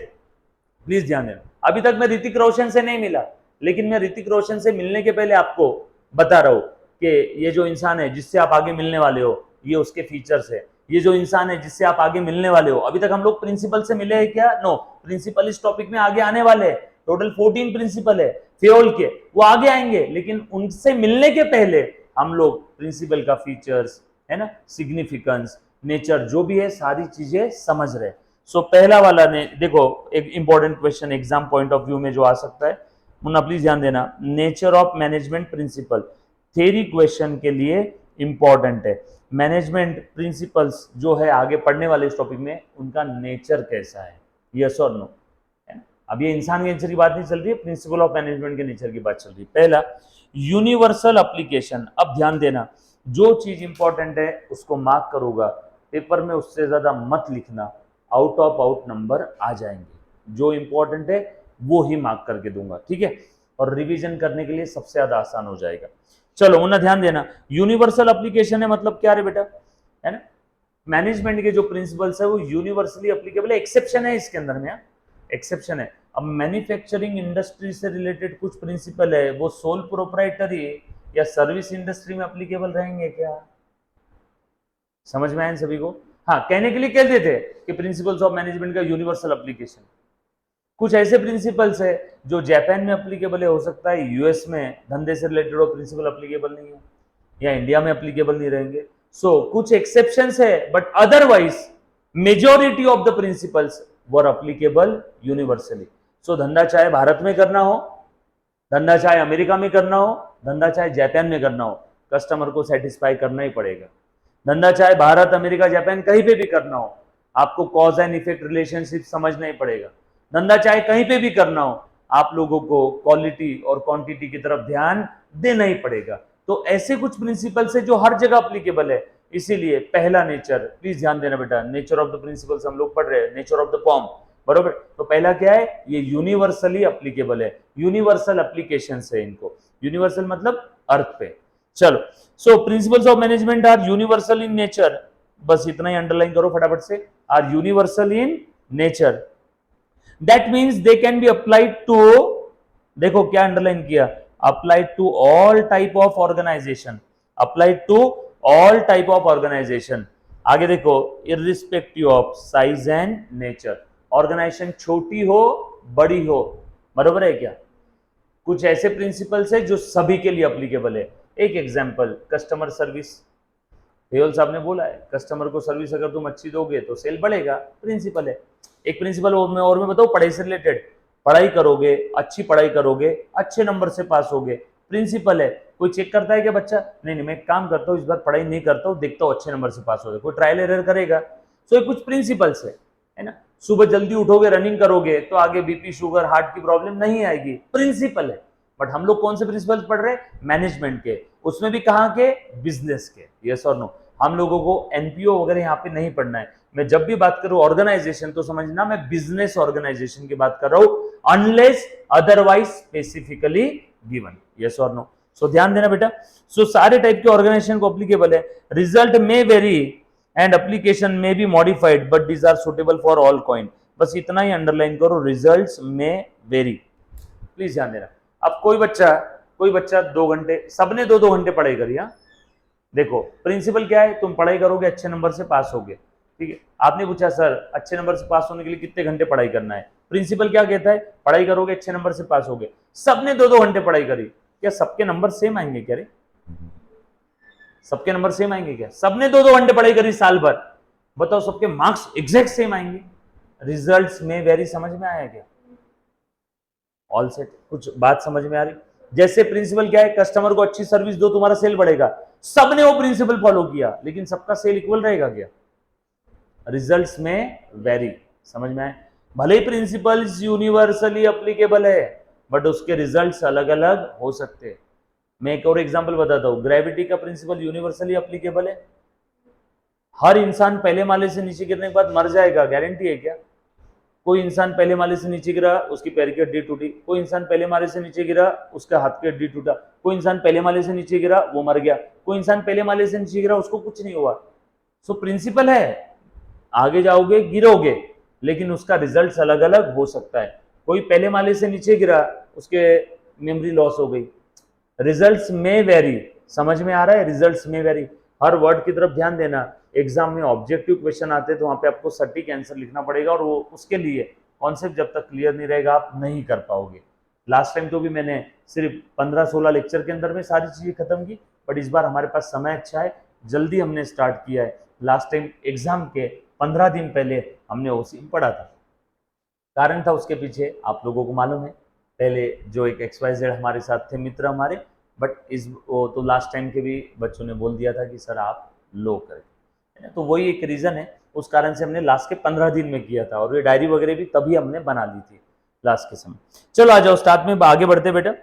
प्लीज ध्यान देना, अभी तक मैं ऋतिक रोशन से नहीं मिला, लेकिन मैं ऋतिक रोशन से मिलने के पहले आपको बता रहा हूं कि ये जो इंसान है जिससे आप आगे मिलने वाले हो, ये उसके फीचर्स है। ये जो इंसान है जिससे आप आगे मिलने वाले हो, अभी तक हम लोग प्रिंसिपल से मिले हैं क्या? नो, प्रिंसिपल इस टॉपिक में आगे आने वाले हैं। टोटल 14 प्रिंसिपल है फ्योल के, वो आगे आएंगे, लेकिन उनसे मिलने के पहले हम लोग प्रिंसिपल का फीचर्स है ना, सिग्निफिकेंस, नेचर, जो भी है सारी चीजें समझ रहे। सो पहला वाला ने देखो, एक important question exam point of view में जो आ सकता है, मुन्ना प्लीज ध्यान देना, nature of management principle theory question के लिए इंपॉर्टेंट है। मैनेजमेंट प्रिंसिपल्स जो है आगे पढ़ने वाले इस टॉपिक में, उनका नेचर कैसा है, यस और नो, है ना। अब ये इंसान के नेचर की बात नहीं चल रही है, प्रिंसिपल ऑफ मैनेजमेंट के नेचर की बात चल रही है। पहला, यूनिवर्सल एप्लीकेशन। अब ध्यान देना, जो चीज इंपॉर्टेंट है उसको मार्क करूंगा, पेपर में उससे ज्यादा मत लिखना, आउट ऑफ आउट नंबर आ जाएंगे। जो इंपॉर्टेंट है वो ही मार्क करके दूंगा, ठीक है, और रिवीजन करने के लिए सबसे ज्यादा आसान हो जाएगा। चलो उन्हें ध्यान देना, यूनिवर्सल एप्लीकेशन है मतलब क्या रे बेटा, है ना, मैनेजमेंट के जो प्रिंसिपल्स है वो यूनिवर्सली एप्लीकेबल है। एक्सेप्शन है इसके अंदर में, एक्सेप्शन है। अब मैन्युफैक्चरिंग इंडस्ट्री से रिलेटेड कुछ प्रिंसिपल है, वो सोल प्रोप्राइटरी या सर्विस इंडस्ट्री में एप्लीकेबल रहेंगे क्या? समझ में आए सभी को? हाँ, कहने के लिए कह देते कि प्रिंसिपल्स ऑफ मैनेजमेंट का यूनिवर्सल एप्लीकेशन। कुछ ऐसे प्रिंसिपल्स है जो जापान में एप्लीकेबल है, हो सकता है यूएस में धंधे से रिलेटेड वो प्रिंसिपल एप्लीकेबल नहीं है, या इंडिया में एप्लीकेबल नहीं रहेंगे। सो कुछ एक्सेप्शंस है, but otherwise majority of the principles were applicable universally. So धंधा चाहे भारत में करना हो, धंधा चाहे अमेरिका में करना हो, धंधा चाहे जापान में करना हो, कस्टमर को सेटिस्फाई करना ही पड़ेगा। धंधा चाहे भारत, अमेरिका, जापान कहीं पे भी करना हो, आपको कॉज एंड इफेक्ट रिलेशनशिप समझना ही पड़ेगा। धंधा चाहे कहीं पे भी करना हो, आप लोगों को क्वालिटी और क्वांटिटी की तरफ ध्यान देना ही पड़ेगा। तो ऐसे कुछ प्रिंसिपल्स है जो हर जगह एप्लीकेबल है। इसीलिए पहला नेचर, प्लीज ध्यान देना बेटा, नेचर ऑफ द प्रिंसिपल्स हम लोग पढ़ रहे हैं, नेचर ऑफ द फॉर्म, बरोबर। तो पहला क्या है, ये यूनिवर्सली एप्लीकेबल है, यूनिवर्सल एप्लीकेशन है इनको, यूनिवर्सल मतलब अर्थ पे। चलो, so principles of management are universal in nature, बस इतना ही अंडरलाइन करो फटाफट से, are universal in nature. That means they can be applied to, देखो क्या अंडरलाइन किया, applied to all type of organisation, applied to all type of organisation. आगे देखो, irrespective of size and nature, organisation छोटी हो बड़ी हो, बरोबर है क्या? कुछ ऐसे प्रिंसिपल्स है जो सभी के लिए एप्लीकेबल है। एक एग्जांपल, कस्टमर सर्विस, हेयल साहब ने बोला है कस्टमर को सर्विस अगर तुम अच्छी दोगे तो सेल बढ़ेगा, प्रिंसिपल है। एक प्रिंसिपल और मैं बताऊं, पढ़ाई से रिलेटेड, पढ़ाई करोगे, अच्छी पढ़ाई करोगे, अच्छे नंबर से पास होगे, प्रिंसिपल है। कोई चेक करता है क्या बच्चा? नहीं नहीं, मैं एक काम करता हूँ, इस बार पढ़ाई नहीं करता हूँ, देखता हूँ अच्छे नंबर से पास हो जाए, कोई ट्रायल एरर करेगा? सो ये कुछ प्रिंसिपल्स है ना। सुबह जल्दी उठोगे, रनिंग करोगे तो आगे बीपी, शुगर, हार्ट की प्रॉब्लम नहीं आएगी, प्रिंसिपल है। बट हम लोग कौन से प्रिंसिपल पढ़ रहे हैं? मैनेजमेंट के, उसमें भी कहाँ के? बिजनेस के, यस और नो। हम लोगों को एनपीओ वगैरह यहाँ पे नहीं पढ़ना है। मैं जब भी बात करूं ऑर्गेनाइजेशन तो समझना मैं बिजनेस ऑर्गेनाइजेशन की बात कर रहा हूं, unless otherwise specifically given, yes और नो। सो ध्यान देना बेटा, सो सारे टाइप के ऑर्गेनाइजेशन को एप्लीकेबल है। रिजल्ट में वेरी एंड एप्लीकेशन में be modified but these are suitable for all coin, बस इतना ही अंडरलाइन करो, रिजल्ट्स में वेरी, प्लीज ध्यान देना। अब कोई बच्चा 2 घंटे, सबने 2-2 घंटे पढ़ाई करी, हाँ देखो प्रिंसिपल क्या है, तुम पढ़ाई करोगे अच्छे नंबर से पास होगे, ठीक है। आपने पूछा सर अच्छे नंबर से पास होने के लिए कितने घंटे पढ़ाई करना है, प्रिंसिपल क्या कहता है, पढ़ाई करोगे अच्छे नंबर से पास होगे। सबने 2-2 घंटे पढ़ाई करी, क्या सबके नंबर सेम आएंगे क्या रे? सबके नंबर सेम आएंगे क्या? सबने 2-2 घंटे पढ़ाई करी साल भर, बताओ सबके मार्क्स एग्जैक्ट सेम आएंगे? रिजल्ट्स में वेरी, समझ में आया क्या? ऑल सेट, कुछ बात समझ में आ रही? जैसे प्रिंसिपल क्या है, कस्टमर को अच्छी सर्विस दो, तुम्हारा सेल बढ़ेगा, सबने वो प्रिंसिपल फॉलो किया, लेकिन सबका सेल इक्वल रहेगा क्या? रिजल्ट्स में वेरी, समझ में आए? भले ही प्रिंसिपल्स यूनिवर्सली एप्लीकेबल है, बट उसके रिजल्ट्स अलग अलग हो सकते हैं। मैं एक और एग्जांपल बताता हूं, ग्रेविटी का प्रिंसिपल यूनिवर्सली एप्लीकेबल है। हर इंसान पहले माले से नीचे गिरने के बाद मर जाएगा, गारंटी है क्या? कोई इंसान पहले माले से नीचे गिरा, उसकी पैर की हड्डी टूटी, कोई इंसान पहले माले से नीचे गिरा, उसका हाथ की हड्डी टूटा, कोई इंसान पहले माले से नीचे गिरा, वो मर गया, कोई इंसान पहले माले से नीचे गिरा, उसको कुछ नहीं हुआ। सो प्रिंसिपल है, आगे जाओगे गिरोगे, लेकिन उसका रिजल्ट अलग अलग हो सकता है। कोई पहले माले से नीचे गिरा, उसके मेमोरी लॉस हो गई, रिजल्ट्स में वेरी, समझ में आ रहा है, रिजल्ट्स में वेरी, हर वर्ड की तरफ ध्यान देना। एग्जाम में ऑब्जेक्टिव क्वेश्चन आते हैं तो वहां पे आपको सटीक आंसर लिखना पड़ेगा, और वो उसके लिए कॉन्सेप्ट जब तक क्लियर नहीं रहेगा आप नहीं कर पाओगे। लास्ट टाइम तो भी मैंने सिर्फ 15-16 लेक्चर के अंदर में सारी चीजें खत्म की, बट इस बार हमारे पास समय अच्छा है, जल्दी हमने स्टार्ट किया है। लास्ट टाइम एग्जाम के 15 दिन पहले हमने ओसीम पढ़ा था, कारण था उसके पीछे आप लोगों को मालूम है, पहले जो एक XYZ हमारे साथ थे मित्र हमारे, बट इस वो तो लास्ट टाइम के भी बच्चों ने बोल दिया था कि सर आप लो करें, तो वही एक रीजन है, उस कारण से हमने लास्ट के 15 दिन में किया था, और ये डायरी वगैरह भी तभी हमने बना ली थी लास्ट के समय। चलो आ जाओ स्टार्ट में आगे बढ़ते बेटा।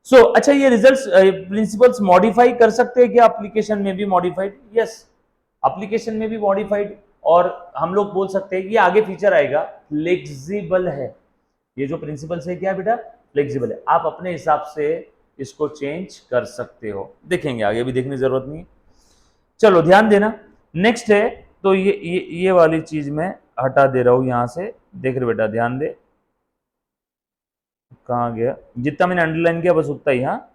सो अच्छा, ये रिजल्ट्स प्रिंसिपल्स मॉडिफाई कर सकते हैं क्या एप्लीकेशन में भी मॉडिफाइड? यस, एप्लीकेशन में भी मॉडिफाइड, और हम लोग बोल सकते हैं कि आगे फीचर आएगा फ्लेक्सिबल है। ये जो प्रिंसिपल है क्या बेटा? फ्लेक्सिबल है, आप अपने हिसाब से इसको चेंज कर सकते हो, देखेंगे आगे, भी देखने की जरूरत नहीं है। चलो ध्यान देना, नेक्स्ट है, तो ये वाली चीज मैं हटा दे रहा हूं यहां से, देख रहे बेटा, ध्यान दे, कहां गया, जितना मैंने अंडरलाइन किया बस उतना ही। हाँ,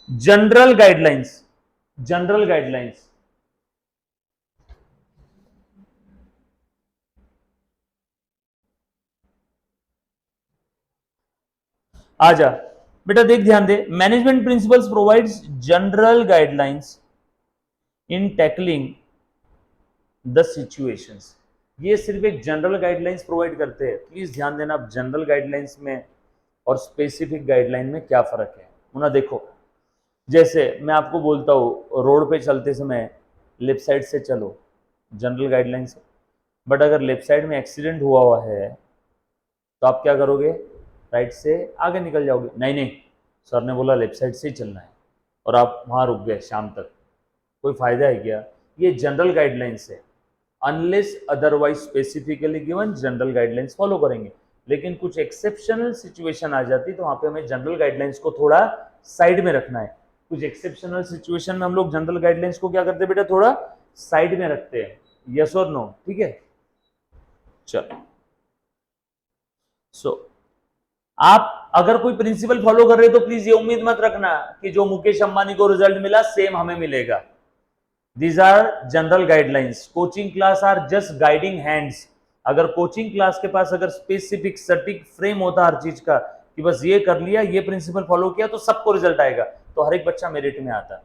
जनरल गाइडलाइंस, जनरल गाइडलाइंस, आजा बेटा, देख ध्यान दे, management principles provides general guidelines in tackling the situations. ये सिर्फ एक जनरल गाइडलाइंस प्रोवाइड करते हैं, प्लीज ध्यान देना, अब जनरल गाइडलाइंस में और स्पेसिफिक गाइडलाइन में क्या फर्क है ना। देखो, जैसे मैं आपको बोलता हूँ रोड पे चलते समय लेफ्ट साइड से चलो, जनरल गाइडलाइंस है, बट अगर लेफ्ट साइड में एक्सीडेंट हुआ है तो आप क्या करोगे? राइट से आगे निकल जाओगे। नहीं नहीं, सर ने बोला लेफ्ट साइड से ही चलना है, और आप वहां रुक गए शाम तक, कोई फायदा है क्या? ये जनरल गाइडलाइंस है, unless otherwise specifically given general guidelines follow करेंगे। लेकिन कुछ एक्सेप्शनल सिचुएशन आ जाती तो वहां पे हमें जनरल गाइडलाइंस को थोड़ा साइड में रखना है। कुछ एक्सेप्शनल सिचुएशन में हम लोग जनरल गाइडलाइंस को क्या करते हैं बेटा? थोड़ा साइड में रखते हैं। यस और नो? ठीक है, चलो। सो आप अगर कोई प्रिंसिपल फॉलो कर रहे हो तो प्लीज ये उम्मीद मत रखना कि जो मुकेश अंबानी को रिजल्ट मिला सेम हमें मिलेगा। These are general guidelines, coaching class are just guiding hands. अगर कोचिंग क्लास के पास अगर स्पेसिफिक सटीक फ्रेम होता हर चीज का कि बस ये कर लिया, ये प्रिंसिपल फॉलो किया तो सबको रिजल्ट आएगा, तो हर एक बच्चा मेरिट में आता।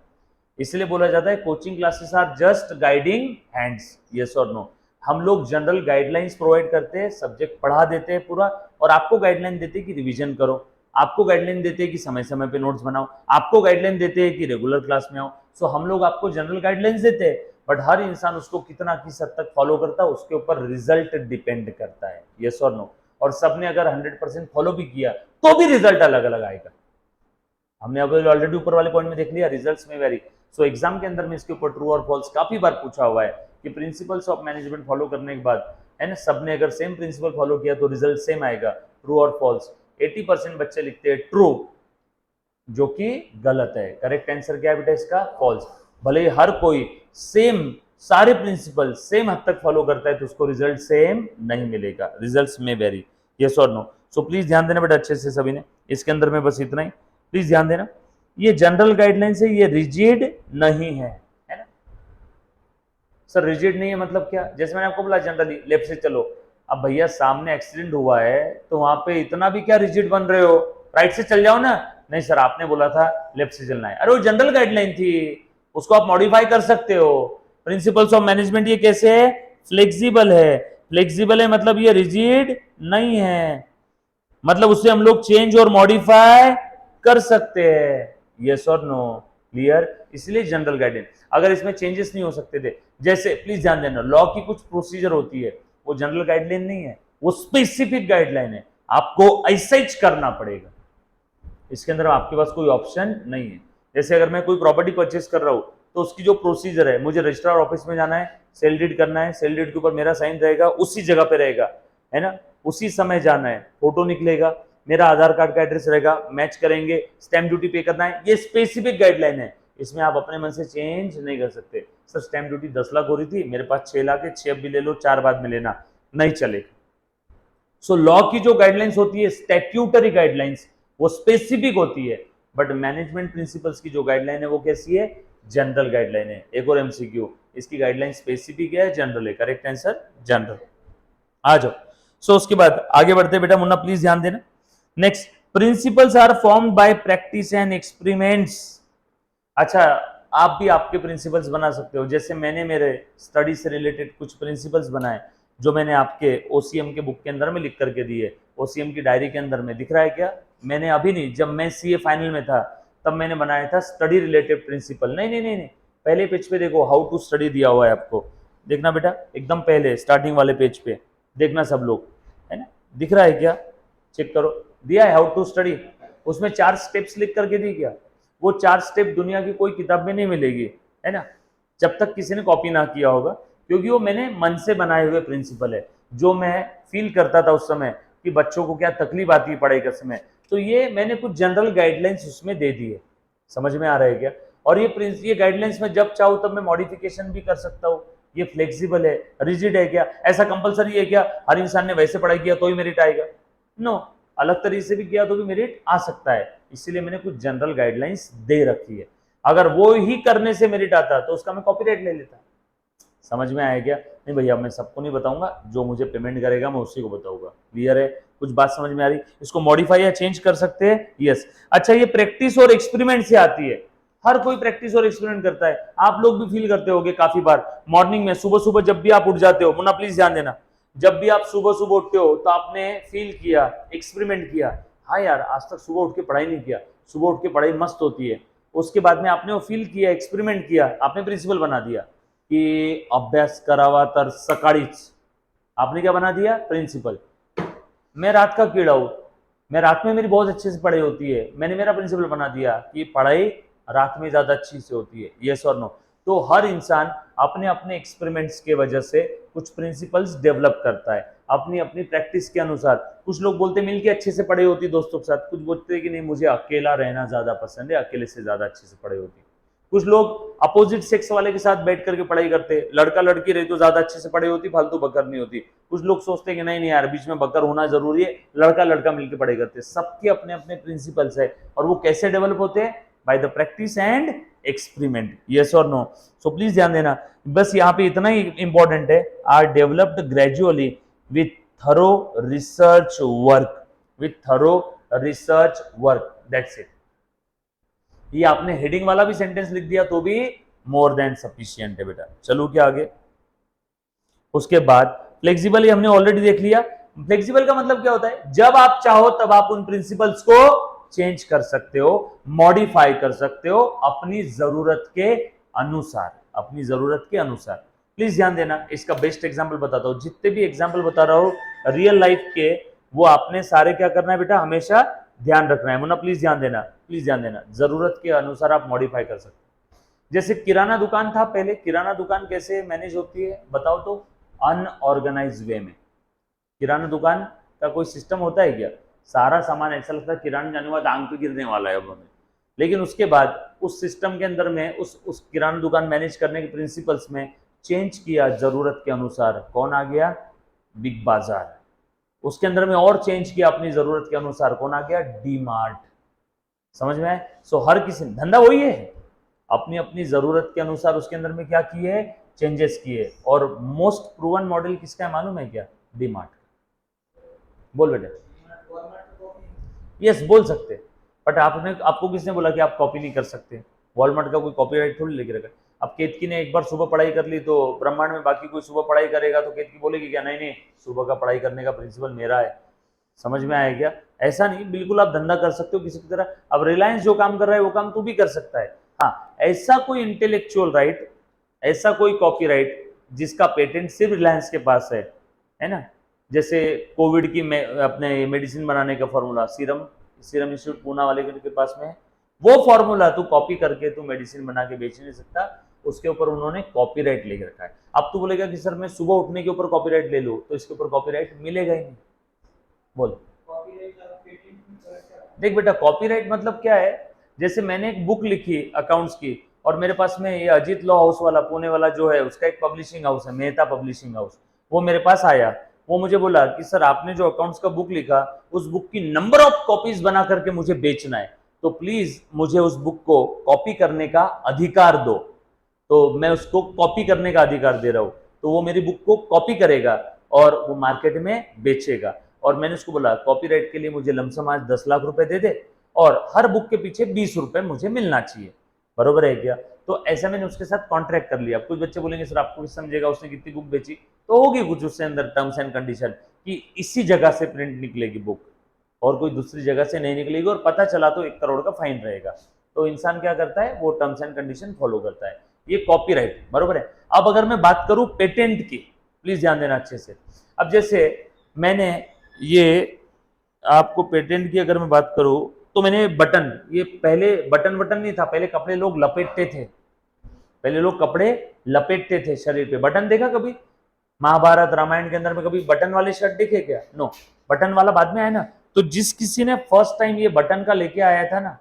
इसलिए बोला जाता है coaching classes are just guiding hands. Yes और नो? हम लोग जनरल गाइडलाइंस प्रोवाइड करते हैं, सब्जेक्ट पढ़ा देते हैं पूरा, और आपको गाइडलाइन देते हैं कि रिवीजन करो, आपको गाइडलाइन देते हैं कि समय समय पे नोट्स बनाओ, आपको गाइडलाइन देते हैं कि रेगुलर क्लास में आओ। सो हम लोग आपको जनरल गाइडलाइंस देते हैं, बट हर इंसान उसको कितना किस हद तक फॉलो करता है उसके ऊपर रिजल्ट डिपेंड करता है। यस और नो? और सबने अगर 100% फॉलो भी किया तो भी रिजल्ट अलग अलग आएगा। हमने अब ऑलरेडी ऊपर वाले पॉइंट में देख लिया, रिजल्ट्स में वेरी। सो एग्जाम के अंदर में इसके ऊपर ट्रू और फॉल्स काफी बार पूछा हुआ है कि प्रिंसिपल्स ऑफ मैनेजमेंट फॉलो करने के बाद, है ना, सबने अगर सेम प्रिंसिपल फॉलो किया तो रिजल्ट सेम आएगा, ट्रू और फॉल्स। 80% बच्चे लिखते हैं ट्रू, जो कि गलत है। करेक्ट आंसर क्या है बेटा इसका? फॉल्स। भले ही हर कोई सेम सारे प्रिंसिपल सेम हद तक फॉलो करता है तो उसको रिजल्ट सेम नहीं मिलेगा, रिजल्ट्स में वेरी। यस और नो? सो प्लीज ध्यान देना बेटा अच्छे से सभी ने, इसके अंदर में बस इतना ही प्लीज ध्यान देना। ये जनरल गाइडलाइंस है, ये रिजिड नहीं है, है ना सर? रिजिड नहीं है मतलब क्या? जैसे मैंने आपको बोला जनरली लेफ्ट से चलो, अब भैया सामने एक्सीडेंट हुआ है तो वहां पे इतना भी क्या रिजिड बन रहे हो, राइट से चल जाओ ना। नहीं सर, आपने बोला था लेफ्ट से चलना है। अरे वो जनरल गाइडलाइन थी, उसको आप मॉडिफाई कर सकते हो। प्रिंसिपल्स ऑफ मैनेजमेंट ये कैसे है? फ्लेक्सिबल है। फ्लेक्सिबल है मतलब ये रिजिड नहीं है, मतलब उससे हम लोग चेंज और मॉडिफाई कर सकते हैं। यस और नो? क्लियर? इसलिए जनरल गाइडलाइन। अगर इसमें चेंजेस नहीं हो सकते थे, जैसे प्लीज ध्यान देना, लॉ की कुछ प्रोसीजर होती है, वो जनरल गाइडलाइन नहीं है, वो स्पेसिफिक गाइडलाइन है, आपको ऐसा ही करना पड़ेगा, इसके अंदर आपके पास कोई ऑप्शन नहीं है। जैसे अगर मैं कोई प्रॉपर्टी परचेस कर रहा हूं तो उसकी जो प्रोसीजर है, मुझे रजिस्ट्रार ऑफिस में जाना है, सेल डीड करना है, सेल डीड के ऊपर मेरा साइन रहेगा, उसी जगह पे रहेगा, है ना, उसी समय जाना है, फोटो निकलेगा, मेरा आधार कार्ड का एड्रेस रहेगा, मैच करेंगे, स्टैंप ड्यूटी पे करना है, ये स्पेसिफिक गाइडलाइन है, इसमें आप अपने मन से चेंज नहीं कर सकते। सर स्टैंप ड्यूटी 10 लाख हो रही थी, मेरे पास 6 लाख है, 6 भी ले लो, 4 बाद में लेना, नहीं चलेगा। सो लॉ की जो गाइडलाइंस होती है स्टैट्यूटरी गाइडलाइंस, वो स्पेसिफिक होती है, बट मैनेजमेंट प्रिंसिपल्स की जो गाइडलाइन है वो कैसी है, जनरल गाइडलाइन है। एक और एमसीक्यू, इसकी गाइडलाइन स्पेसिफिक है जनरल है, करेक्ट आंसर जनरल। आ जाओ। सो उसके बाद आगे बढ़ते बेटा, मुन्ना प्लीज ध्यान देना। Next, principles are formed by practice and experiments. अच्छा, आप भी आपके प्रिंसिपल्स बना सकते हो, जैसे मैंने मेरे स्टडी से रिलेटेड कुछ प्रिंसिपल्स बनाए जो मैंने आपके ओसीएम के बुक के अंदर में लिख करके दिए, ओसीएम की डायरी के अंदर में दिख रहा है क्या? मैंने अभी नहीं, जब मैं सीए फाइनल में था तब मैंने बनाया था स्टडी रिलेटेड प्रिंसिपल। नहीं नहीं नहीं नहीं, पहले पेज पे देखो, हाउ टू स्टडी दिया हुआ है आपको, देखना बेटा, एकदम पहले स्टार्टिंग वाले पेज पे देखना सब लोग, है ना, दिख रहा है क्या? चेक करो, दिया है हाउ टू स्टडी, उसमें 4 स्टेप्स लिख करके दी क्या? वो 4 स्टेप दुनिया की कोई किताब में नहीं मिलेगी, है ना, जब तक किसी ने कॉपी ना किया होगा, क्योंकि वो मैंने मन से बनाए हुए प्रिंसिपल है, जो मैं फील करता था उस समय कि बच्चों को क्या तकलीफ आती है पढ़ाई करते समय, तो ये मैंने कुछ जनरल गाइडलाइंस उसमें दे दी है। समझ में आ रहा है क्या? और ये गाइडलाइंस में जब चाहूँ तब मैं मॉडिफिकेशन भी कर सकता हूँ। ये फ्लेक्सिबल है, रिजिड है क्या? ऐसा कंपलसरी है क्या हर इंसान ने वैसे पढ़ाई किया तो ही मेरिट आएगा? नो, अलग तरीके से भी किया तो भी मेरिट आ सकता है, इसीलिए मैंने कुछ जनरल गाइडलाइंस दे रखी है। अगर वो ही करने से मेरिट आता तो उसका मैं कॉपीराइट ले लेता। समझ में आया क्या? नहीं भैया, मैं सबको नहीं बताऊंगा, जो मुझे पेमेंट करेगा मैं उसी को बताऊंगा। क्लियर है? कुछ बात समझ में आ रही? इसको मॉडिफाई या चेंज कर सकते हैं, यस। अच्छा, ये प्रैक्टिस और एक्सपेरिमेंट से आती है, हर कोई प्रैक्टिस और एक्सपेरिमेंट करता है। आप लोग भी फील करते होंगे काफी बार, मॉर्निंग में सुबह सुबह जब भी आप उठ जाते हो, मुन्ना प्लीज ध्यान देना, जब भी आप सुबह सुबह उठते हो तो आपने फील किया, एक्सपेरिमेंट किया, हाँ यार आज तक सुबह उठ के पढ़ाई नहीं किया, सुबह उठ के पढ़ाई मस्त होती है। उसके बाद में आपने वो फील किया, एक्सपेरिमेंट किया, आपने प्रिंसिपल बना दिया कि अभ्यास करावा तर सकाळीच, आपने क्या बना दिया? प्रिंसिपल। मैं रात का कीड़ा हूं, मैं रात में मेरी बहुत अच्छे से पढ़ाई होती है, मैंने मेरा प्रिंसिपल बना दिया कि पढ़ाई रात में ज्यादा अच्छी से होती है, यस और नो। तो हर इंसान अपने अपने एक्सपेरिमेंट्स के वजह से कुछ प्रिंसिपल्स डेवलप करता है अपनी अपनी प्रैक्टिस के अनुसार। कुछ लोग बोलते हैं मिलके अच्छे से पढ़ाई होती दोस्तों के साथ, कुछ बोलते हैं कि नहीं मुझे अकेला रहना ज्यादा पसंद है, अकेले से ज्यादा अच्छे से पढ़ाई होती है। कुछ लोग अपोजिट सेक्स वाले के साथ बैठ करके पढ़ाई करते, लड़का लड़की रही तो ज्यादा अच्छे से पढ़ाई होती, फालतू बकर नहीं होती। कुछ लोग सोचते हैं कि नहीं नहीं यार बीच में बकर होना जरूरी है, लड़का लड़का मिलकर पढ़ाई करते। सबके अपने अपने प्रिंसिपल्स है, और वो कैसे डेवलप होते हैं? By the practice and experiment, yes और नो। सो प्लीज ध्यान देना, बस यहाँ पे इतना ही इंपॉर्टेंट है, are developed gradually with thorough research work, with thorough research work, that's it. ये आपने हेडिंग वाला भी सेंटेंस लिख दिया तो भी मोर देन सफिशिएंट है बेटा। चलो क्या आगे? उसके बाद फ्लेक्सिबल, ये हमने ऑलरेडी देख लिया। फ्लेक्सिबल का मतलब क्या होता है? जब आप चाहो तब आप उन प्रिंसिपल्स को चेंज कर सकते हो, मॉडिफाई कर सकते हो अपनी जरूरत के अनुसार, अपनी जरूरत के अनुसार। प्लीज ध्यान देना, इसका बेस्ट एग्जांपल बताता हूं, जितने भी एग्जांपल बता रहा हूं रियल लाइफ के, वो आपने सारे क्या करना है बेटा? हमेशा ध्यान रखना है। मुन्ना प्लीज ध्यान देना, प्लीज ध्यान देना, जरूरत के अनुसार आप मॉडिफाई कर सकते हो। जैसे किराना दुकान था पहले, किराना दुकान कैसे मैनेज होती है बताओ तो? अनऑर्गेनाइज वे में। किराना दुकान का कोई सिस्टम होता है क्या? सारा सामान ऐसा लगता है किराना जाने के बाद आंख पे गिरने वाला है अब हमें, लेकिन उसके बाद उस सिस्टम के अंदर में उस किराना दुकान मैनेज करने के प्रिंसिपल्स में चेंज किया जरूरत के अनुसार। कौन आ गया? बिग बाजार। उसके अंदर में और चेंज किया अपनी जरूरत के अनुसार, कौन आ गया? D mart. समझ में आए? सो हर किसी धंधा वही है, अपनी अपनी जरूरत के अनुसार उसके अंदर में क्या किए? चेंजेस किए। और मोस्ट प्रूवन मॉडल किसका है मालूम है क्या? D mart. बोल बेटे। यस बोल सकते, बट आपको किसने बोला कि आप कॉपी नहीं कर सकते? वॉलमार्ट का कोई कॉपीराइट थोड़ी लेके रखा। अब केतकी ने एक बार सुबह पढ़ाई कर ली तो ब्रह्मांड में बाकी कोई सुबह पढ़ाई करेगा तो केतकी बोलेगी क्या? नहीं नहीं, सुबह का पढ़ाई करने का प्रिंसिपल मेरा है। समझ में आया क्या? ऐसा नहीं, बिल्कुल आप धंधा कर सकते हो किसी की तरह। अब रिलायंस जो काम कर रहा है वो काम तू भी कर सकता है। हाँ, ऐसा कोई इंटेलेक्चुअल राइट, ऐसा कोई कॉपीराइट जिसका पेटेंट सिर्फ रिलायंस के पास है ना? जैसे कोविड की अपने मेडिसिन बनाने का फॉर्मूला सीरम इंस्टीट्यूट पूना वाले के पास में है, वो फॉर्मूला तू कॉपी करके तू मेडिसिन बना के बेच नहीं सकता, उसके ऊपर उन्होंने कॉपीराइट ले रखा है। अब तू बोलेगा कि सर मैं सुबह उठने के ऊपर कॉपीराइट ले लूं, तो इसके ऊपर कॉपीराइट मिलेगा ही नहीं। बोल। देख बेटा, कॉपीराइट मतलब क्या है? जैसे मैंने एक बुक लिखी अकाउंट्स की, और मेरे पास में ये अजीत लॉ हाउस वाला पुणे वाला जो है उसका एक पब्लिशिंग हाउस है, मेहता पब्लिशिंग हाउस, वो मेरे पास आया, वो मुझे बोला कि सर आपने जो अकाउंट्स का बुक लिखा उस बुक की नंबर ऑफ कॉपीज बना करके मुझे बेचना है। तो प्लीज मुझे उस बुक को कॉपी करने का अधिकार दो। तो मैं उसको कॉपी करने का अधिकार दे रहा हूं, तो वो मेरी बुक को कॉपी करेगा और वो मार्केट में बेचेगा। और मैंने उसको बोला कॉपीराइट के लिए मुझे लमसम आज 10 लाख रुपए दे दे और हर बुक के पीछे 20 रुपए मुझे मिलना चाहिए, बरोबर है क्या? तो ऐसा मैंने उसके साथ कॉन्ट्रैक्ट कर लिया। कुछ बच्चे बोलेंगे सर आपको भी समझेगा उसने कितनी बुक बेची, तो होगी कुछ उससे अंदर टर्म्स एंड कंडीशन कि इसी जगह से प्रिंट निकलेगी बुक और कोई दूसरी जगह से नहीं निकलेगी, और पता चला तो 1 करोड़ का फाइन रहेगा। तो इंसान क्या करता है, वो टर्म्स एंड कंडीशन फॉलो करता है। ये कॉपीराइट, बरोबर है। अब अगर मैं बात करूं पेटेंट की, प्लीज ध्यान देना अच्छे से। अब जैसे मैंने ये आपको पेटेंट की अगर मैं बात करूं, तो मैंने बटन, ये पहले बटन बटन नहीं था, पहले कपड़े लोग लपेटते थे, पहले लोग कपड़े लपेटते थे शरीर पे। बटन देखा कभी महाभारत रामायण के अंदर में कभी बटन वाले शर्ट देखे क्या? नो, बटन वाला बाद में आया ना। तो जिस किसी ने फर्स्ट टाइम ये बटन का लेके आया था ना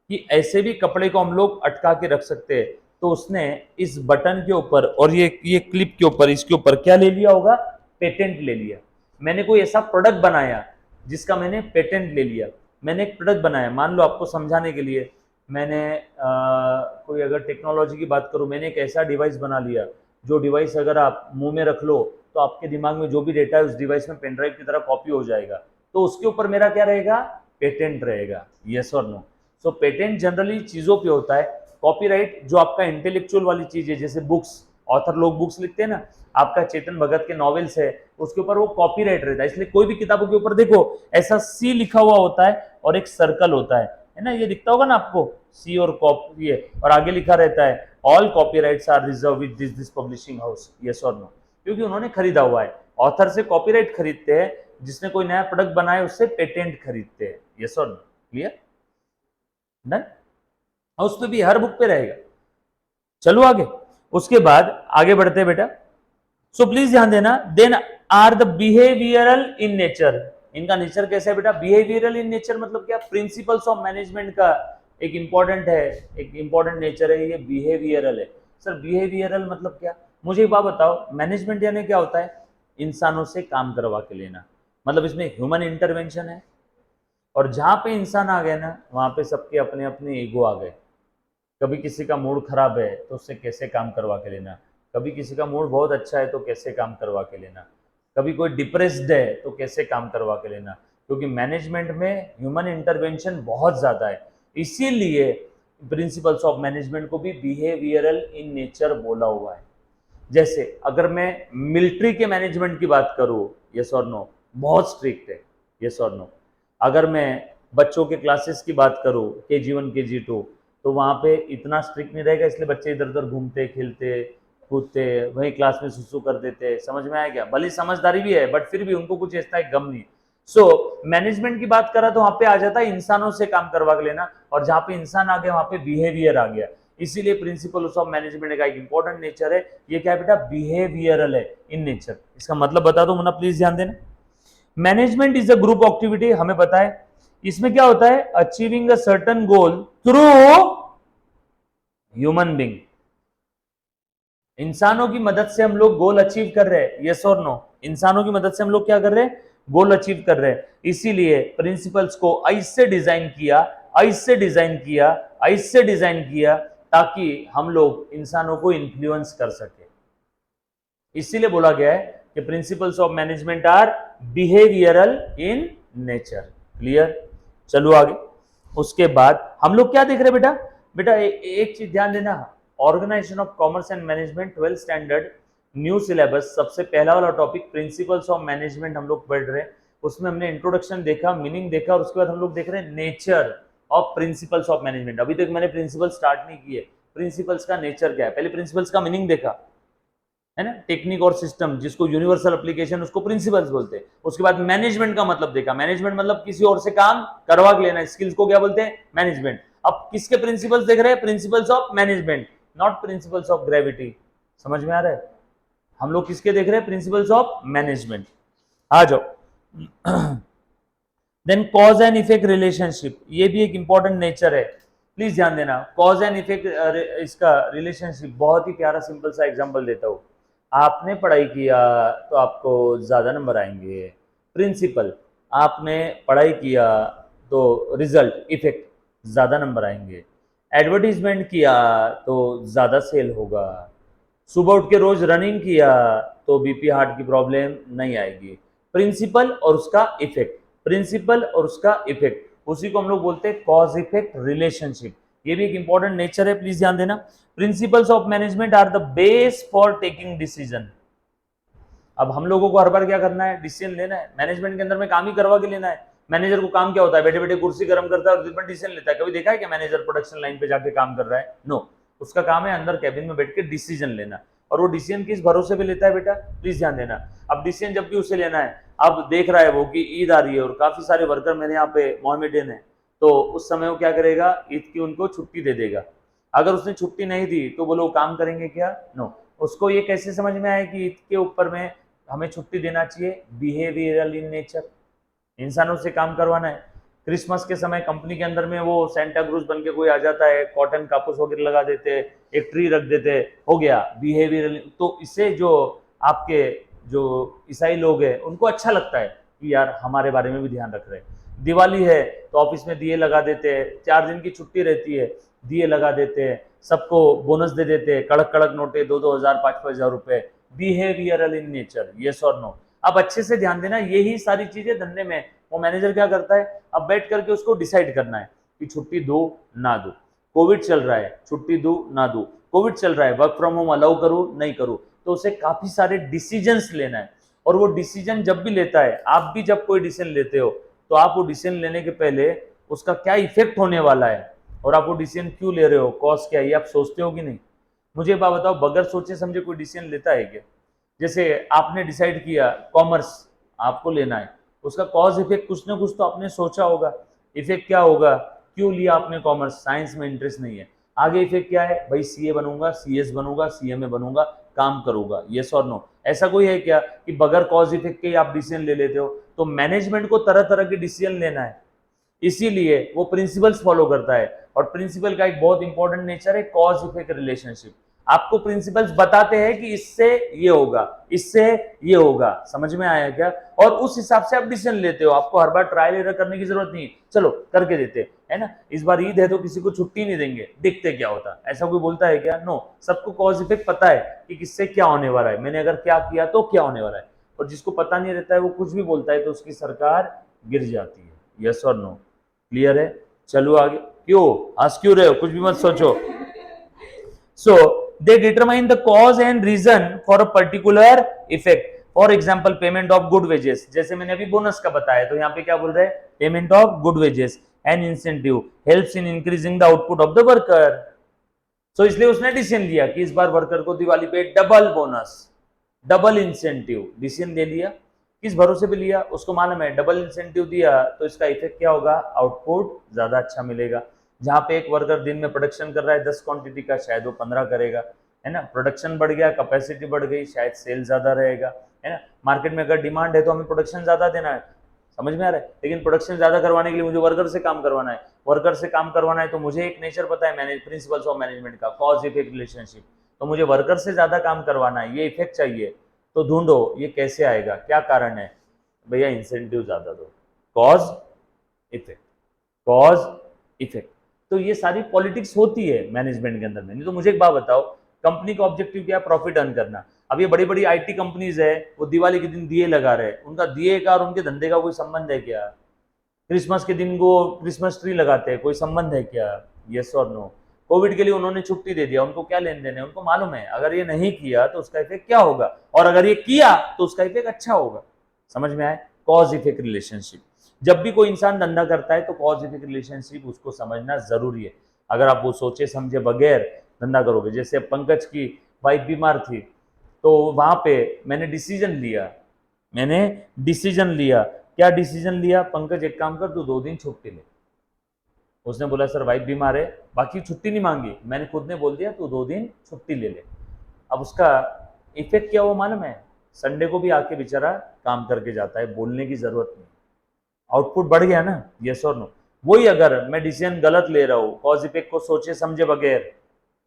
कि ऐसे भी कपड़े को हम लोग अटका के रख सकते हैं, तो उसने इस बटन के ऊपर और ये क्लिप के ऊपर, इसके ऊपर क्या ले लिया होगा? पेटेंट ले लिया। मैंने कोई ऐसा प्रोडक्ट बनाया जिसका मैंने पेटेंट ले लिया। मैंने एक प्रोडक्ट बनाया, मान लो आपको समझाने के लिए, मैंने कोई अगर टेक्नोलॉजी की बात करूं, मैंने एक ऐसा डिवाइस बना लिया जो डिवाइस अगर आप मुंह में रख लो तो आपके दिमाग में जो भी डेटा है उस डिवाइस में पेनड्राइव की तरह कॉपी हो जाएगा। तो उसके ऊपर मेरा क्या रहेगा? पेटेंट रहेगा। यस और नो? सो पेटेंट जनरली चीजों पे होता है। कॉपीराइट जो आपका इंटेलेक्चुअल वाली चीज है, जैसे बुक्स, ऑथर लोग बुक्स लिखते हैं ना, आपका चेतन भगत के नॉवेल्स है, उसके ऊपर वो कॉपीराइट रहता है। इसलिए कोई भी किताबों के ऊपर देखो ऐसा सी लिखा हुआ होता है और एक सर्कल होता है ना, ये दिखता होगा ना आपको, सी और कॉपी, ये और आगे लिखा रहता है all copyrights are reserve with this publishing house. Yes और नो? क्योंकि उन्होंने खरीदा हुआ है। ऑथर से कॉपीराइट खरीदते हैं, जिसने कोई नया प्रोडक्ट बनाया उससे पेटेंट खरीदते हैं। यस और नो? क्लियर? डन? उस पे भी हर बुक पे रहेगा। चलो आगे, उसके बाद आगे बढ़ते हैं बेटा। सो प्लीज ध्यान देना, then are the behavioural in nature. इनका नेचर कैसा है बेटा? बिहेवियरल इन नेचर मतलब क्या? प्रिंसिपल्स ऑफ मैनेजमेंट का एक इंपॉर्टेंट है, एक इंपॉर्टेंट नेचर है, ये बिहेवियरल है। सर बिहेवियरल मतलब क्या? मुझे एक बात बताओ, मैनेजमेंट यानी क्या होता है? इंसानों से काम करवा के लेना, मतलब इसमें ह्यूमन इंटरवेंशन है। और जहां पे इंसान आ गए ना, वहां पे सबके अपने अपने ईगो आ गए। कभी किसी का मूड खराब है तो उससे कैसे काम करवा के लेना, कभी किसी का मूड बहुत अच्छा है तो कैसे काम करवा के लेना, कभी कोई डिप्रेस्ड है तो कैसे काम करवा के लेना। क्योंकि मैनेजमेंट में ह्यूमन इंटरवेंशन बहुत ज़्यादा है, इसीलिए प्रिंसिपल्स ऑफ मैनेजमेंट को भी बिहेवियरल इन नेचर बोला हुआ है। जैसे अगर मैं मिलिट्री के मैनेजमेंट की बात करूँ, यस और नो, बहुत स्ट्रिक्ट है। यस और नो? अगर मैं बच्चों के क्लासेस की बात करूँ, KG1 KG2, तो वहाँ पे इतना स्ट्रिक्ट नहीं रहेगा, इसलिए बच्चे इधर उधर घूमते खेलते कूदते वहीं क्लास में सुसु कर देते। समझ में आया क्या? भले समझदारी भी है बट फिर भी उनको कुछ ऐसा है गम नहीं। सो मैनेजमेंट की बात करा तो वहाँ पे आ जाता है इंसानों से काम करवा के लेना, और जहाँ पे इंसान आ गया वहाँ पे बिहेवियर आ गया। इसीलिए प्रिंसिपल ऑफ मैनेजमेंट का एक इंपॉर्टेंट नेचर है, ये क्या है बेटा? बिहेवियरल है इन नेचर। इसका मतलब बता दो मुन्ना, प्लीज ध्यान देना। Management is a group activity, हमें पता है। इसमें क्या होता है? Achieving a certain goal through human being. इंसानों की मदद से हम लोग गोल अचीव कर रहे हैं। यस और नो? इंसानों की मदद से हम लोग क्या कर रहे हैं? गोल अचीव कर रहे हैं। इसीलिए प्रिंसिपल्स को ऐसे डिजाइन किया, ऐसे डिजाइन किया, ऐसे डिजाइन किया ताकि हम लोग इंसानों को इन्फ्लुएंस कर सके। इसीलिए बोला गया है कि principles of management are behavioural in nature. Clear? चलो आगे। उसके बाद हम लोग क्या देख रहे हैं बेटा? बेटा एक चीज ध्यान देना, organisation of commerce and management 12th standard new syllabus, सबसे पहला वाला टॉपिक प्रिंसिपल्स ऑफ मैनेजमेंट हम लोग पढ़ रहे हैं। उसमें हमने इंट्रोडक्शन देखा, मीनिंग देखा, और उसके बाद हम लोग देख रहे हैं nature of principles of management. अभी तक मैंने प्रिंसिपल स्टार्ट नहीं किए, प्रिंसिपल्स का नेचर क्या है, पहले प्रिंसिपल्स का मीनिंग देखा है ना, टेक्निक और सिस्टम, जिसको यूनिवर्सल एप्लीकेशन उसको प्रिंसिपल्स बोलते हैं। उसके बाद मैनेजमेंट का मतलब देखा, मैनेजमेंट मतलब किसी और से काम करवा के लेना, स्किल्स को क्या बोलते हैं? मैनेजमेंट। अब किसके प्रिंसिपल्स देख रहे हैं? Principles of management, not principles of gravity. समझ में आ रहा है? हम लोग किसके देख रहे हैं? Principles of management. आ जाओ। Then cause and effect relationship, ये भी एक इंपॉर्टेंट नेचर है। प्लीज ध्यान देना, कॉज एंड इफेक्ट इसका रिलेशनशिप बहुत ही प्यारा सिंपल सा एग्जांपल देता हूं। आपने पढ़ाई किया तो आपको ज्यादा नंबर आएंगे, प्रिंसिपल। आपने पढ़ाई किया तो रिजल्ट, इफेक्ट। ज्यादा नंबर आएंगे। एडवर्टीजमेंट किया तो ज्यादा सेल होगा। सुबह उठ के रोज रनिंग किया तो बीपी हार्ट की प्रॉब्लम नहीं आएगी। प्रिंसिपल और उसका इफेक्ट, प्रिंसिपल और उसका इफेक्ट, उसी को हम लोग बोलते हैं कॉज इफेक्ट रिलेशनशिप। ये भी एक इंपॉर्टेंट नेचर है, प्लीज ध्यान देना। Principles of management are the base for taking decision. अब हम लोगों को हर बार क्या करना है, डिसीजन लेना है। मैनेजमेंट के अंदर में काम ही करवा के लेना है। मैनेजर को काम क्या होता है, बैठे बैठे कुर्सी गर्म करता है और दिन भर डिसीजन लेता है। कभी देखा है क्या मैनेजर प्रोडक्शन लाइन पे जाके काम कर रहा है? नो। उसका काम है अंदर कैबिन में बैठ के डिसीजन लेना। और वो डिसीजन किस भरोसे पे लेता है बेटा, प्लीज ध्यान देना। अब डिसीजन जब भी उसे लेना है, अब देख रहा है वो कि ईद आ रही है और काफी सारे वर्कर मेरे यहाँ पे मोहम्मदन है, तो उस समय वो क्या करेगा, ईद की उनको छुट्टी दे देगा। अगर उसने छुट्टी नहीं दी तो वो लोग काम करेंगे क्या? नो। उसको ये कैसे समझ में आए कि ईद के ऊपर में हमें छुट्टी देना चाहिए? बिहेवियरल इन नेचर, इंसानों से काम करवाना है। क्रिसमस के समय कंपनी के अंदर में वो सेंटा क्रूज बन के कोई आ जाता है, कॉटन कापूस वगैरह लगा देते हैं, एक ट्री रख देते हैं, हो गया बिहेवियरल। तो इससे जो आपके जो ईसाई लोग हैं उनको अच्छा लगता है कि यार हमारे बारे में भी ध्यान रख रहे हैं। दिवाली है तो ऑफिस में दिए लगा देते हैं, 4 दिन की छुट्टी रहती है, दिए लगा देते हैं, सबको बोनस दे देते हैं, कड़क कड़क नोटे 2-2 हज़ार 5-5 हज़ार रुपए। बिहेवियरल इन नेचर, यस और नो। अब अच्छे से ध्यान देना, यही सारी चीजें धंधे में वो मैनेजर क्या करता है, अब बैठ करके उसको डिसाइड करना है कि छुट्टी दो ना दो। कोविड चल रहा है, छुट्टी दो ना दो। कोविड चल रहा है, वर्क फ्रॉम होम अलाउ करूं नहीं करूं। तो उसे काफी सारे डिसीजंस लेना है। और वो डिसीजन जब भी लेता है, आप भी जब कोई डिसीजन लेते हो तो आप वो डिसीजन लेने के पहले उसका क्या इफेक्ट होने वाला है और आप वो डिसीजन क्यों ले रहे हो, कॉज क्या है, ये आप सोचते हो कि नहीं? मुझे बात बताओ, बगैर सोचे समझे कोई डिसीजन लेता है क्या? जैसे आपने डिसाइड किया कॉमर्स आपको लेना है, उसका कॉज इफेक्ट कुछ ना कुछ तो आपने सोचा होगा। इफेक्ट क्या होगा, क्यों लिया आपने कॉमर्स, साइंस में इंटरेस्ट नहीं है। आगे इफेक्ट क्या है, भाई सीए बनूंगा, सीएस बनूंगा, सीएमए बनूंगा, काम करूंगा, यस और नो। ऐसा कोई है क्या कि बगैर कॉज इफेक्ट के आप डिसीजन ले लेते हो? तो मैनेजमेंट को तरह तरह के डिसीजन लेना है, इसीलिए वो प्रिंसिपल्स फॉलो करता है। और प्रिंसिपल का एक बहुत इंपॉर्टेंट नेचर है कॉज इफेक्ट रिलेशनशिप। आपको प्रिंसिपल्स बताते हैं कि इससे ये होगा, इससे ये होगा, समझ में आया क्या? और उस हिसाब से आप डिसीजन लेते हो। आपको हर बार ट्रायल एरर करने की जरूरत नहीं, चलो करके देते है ना। इस बार ईद है तो किसी को छुट्टी नहीं देंगे, देखते क्या होता, ऐसा कोई बोलता है क्या? नो। सबको कॉज इफेक्ट पता है कि किससे क्या होने वाला है, मैंने अगर क्या किया तो क्या होने वाला है। और जिसको पता नहीं रहता है वो कुछ भी बोलता है तो उसकी सरकार गिर जाती है, यस और नो। क्लियर है? चलो आगे। क्यों हंस क्यों रहे हो, कुछ भी मत सोचो। So they determine the cause and reason for a particular effect. For example payment of good wages, जैसे मैंने अभी बोनस का बताया, तो यहाँ पे क्या बोल रहे हैं, payment of good wages and incentive helps in increasing the output of the worker. So इसलिए उसने डिसीजन लिया कि इस बार वर्कर को दिवाली पे double bonus, double incentive, decision ले लिया। किस भरोसे पे लिया, उसको मालूम है डबल इंसेंटिव दिया तो इसका इफेक्ट क्या होगा, आउटपुट ज्यादा अच्छा मिलेगा। जहां पे एक वर्कर दिन में प्रोडक्शन कर रहा है 10 क्वांटिटी का, शायद वो 15 करेगा, है ना। प्रोडक्शन बढ़ गया, कैपेसिटी बढ़ गई, शायद सेल ज्यादा रहेगा, है ना। मार्केट में अगर डिमांड है तो हमें प्रोडक्शन ज्यादा देना है, समझ में आ रहा है। लेकिन प्रोडक्शन ज्यादा करवाने के लिए मुझे वर्कर से काम करवाना है, वर्कर से काम करवाना है तो मुझे एक नेचर पता है मैनेज प्रिंसिपल्स ऑफ मैनेजमेंट का, कॉज इफेक्ट रिलेशनशिप। तो मुझे वर्कर से ज्यादा काम करवाना है, ये इफेक्ट चाहिए, तो ढूंढो ये कैसे आएगा, क्या कारण है भैया, इंसेंटिव ज्यादा दो, कॉज इफेक्ट, कॉज इफेक्ट। तो ये सारी पॉलिटिक्स होती है मैनेजमेंट के अंदर में। नहीं तो मुझे एक बात बताओ, कंपनी का ऑब्जेक्टिव क्या है, प्रॉफिट अर्न करना। अब ये बड़ी बड़ी आईटी कंपनीज है, वो दिवाली के दिन दिए लगा रहे हैं, उनका दिए का और उनके धंधे का कोई संबंध है क्या? क्रिसमस के दिन वो क्रिसमस ट्री लगाते हैं, कोई संबंध है क्या? यस और नो। कोविड के लिए उन्होंने छुट्टी दे दिया, उनको क्या लेन देन है, उनको मालूम है अगर ये नहीं किया तो उसका इफेक्ट क्या होगा, और अगर ये किया तो उसका इफेक्ट अच्छा होगा। समझ में आए? Cause effect relationship. जब भी कोई इंसान धंधा करता है तो कॉज इफेक्ट रिलेशनशिप उसको समझना जरूरी है। अगर आप वो सोचे समझे बगैर धंधा करोगे, जैसे पंकज की वाइफ बीमार थी तो वहां पे मैंने डिसीजन लिया, मैंने डिसीजन लिया। क्या डिसीजन लिया, पंकज एक काम कर, तू 2 दिन छुट्टी ले। उसने बोला सर वाइफ बीमार है, बाकी छुट्टी नहीं मांगी, मैंने खुद ने बोल दिया तू 2 दिन छुट्टी ले ले। अब उसका इफेक्ट क्या हुआ मालूम है, संडे को भी आके बेचारा काम करके जाता है, बोलने की जरूरत नहीं, आउटपुट बढ़ गया ना, यस और नो। वही अगर मैं डिसीजन गलत ले रहा हूँ, कॉज इफेक्ट को सोचे समझे बगैर,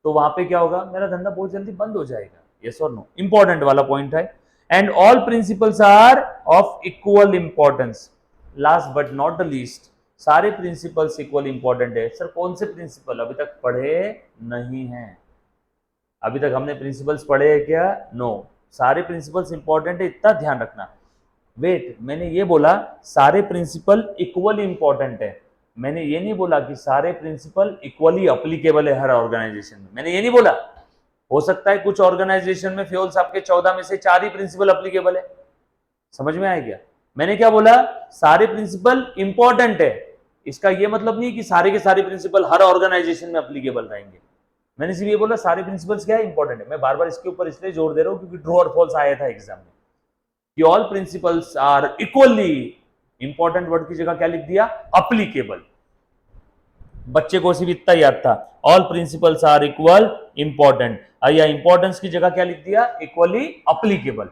तो वहां पे क्या होगा, मेरा धंधा बहुत जल्दी बंद हो जाएगा, यस और नो। इंपॉर्टेंट वाला पॉइंट है। And all principles are of equal importance. Last but not the least, सारे प्रिंसिपल्स इक्वल इंपॉर्टेंट है। सर कौन से प्रिंसिपल? अभी तक पढ़े नहीं हैं, अभी तक हमने प्रिंसिपल्स पढ़े हैं क्या? नो। सारे प्रिंसिपल्स इंपॉर्टेंट है, इतना ध्यान रखना। वेट, मैंने ये बोला सारे प्रिंसिपल इक्वल इंपॉर्टेंट है, मैंने ये नहीं बोला कि सारे प्रिंसिपल इक्वली अप्लीकेबल है हर ऑर्गेनाइजेशन में, मैंने ये नहीं बोला। हो सकता है कुछ ऑर्गेनाइजेशन में फ्यूल्स आपके 14 में से 4 ही प्रिंसिपल अप्लीकेबल है। समझ में आया क्या? मैंने क्या बोला? सारे प्रिंसिपल इंपॉर्टेंट है, इसका ये मतलब नहीं कि सारे के सारे प्रिंसिपल हर ऑर्गेनाइजेशन में अप्लीकेबल रहेंगे। मैंने सिर्फ ये बोला सारे प्रिंसिपल्स क्या है, इंपॉर्टेंट है। मैं बार बार इसके ऊपर इसलिए जोर दे रहा हूं क्योंकि ट्रू और फॉल्स आया था एग्जाम में कि all principles are equally important, word की जगह क्या लिख दिया? अप्लीकेबल। बच्चे को सिर्फ इतना याद था, all principles are equal important, या इंपॉर्टेंस की जगह क्या लिख दिया? Equally applicable.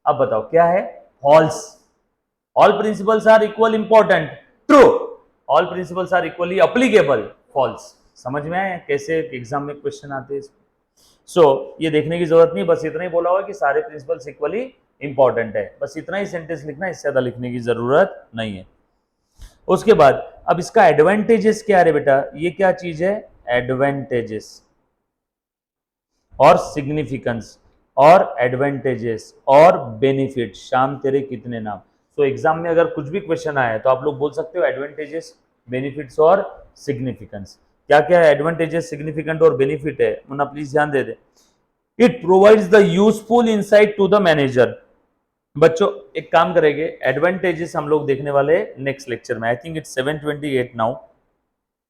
अब बताओ क्या है? False. All principles are equal important, true. All principles are equally applicable, false. समझ में आया कैसे एग्जाम में क्वेश्चन आते हैं? सो ये देखने की जरूरत नहीं, बस इतना ही बोला हुआ कि सारे प्रिंसिपल्स इक्वली इंपॉर्टेंट है, बस इतना ही सेंटेंस लिखना, इससे ज्यादा लिखने की जरूरत नहीं है। उसके बाद अब इसका एडवांटेजेस क्या है बेटा? ये क्या चीज है? एडवांटेजेस और सिग्निफिकेंस और एडवांटेजेस और बेनिफिट। शाम तेरे कितने नाम। सो एग्जाम में अगर कुछ भी क्वेश्चन आया तो आप लोग बोल सकते हो एडवांटेजेस, बेनिफिट्स और सिग्निफिकेंस। क्या क्या एडवांटेजेस, सिग्निफिकेंट और बेनिफिट है, मुन्ना प्लीज ध्यान दे दे। It provides the useful insight to the manager. बच्चों एक काम करेंगे, एडवांटेजेस हम लोग देखने वाले नेक्स्ट लेक्चर में। I think it's 7:28 now.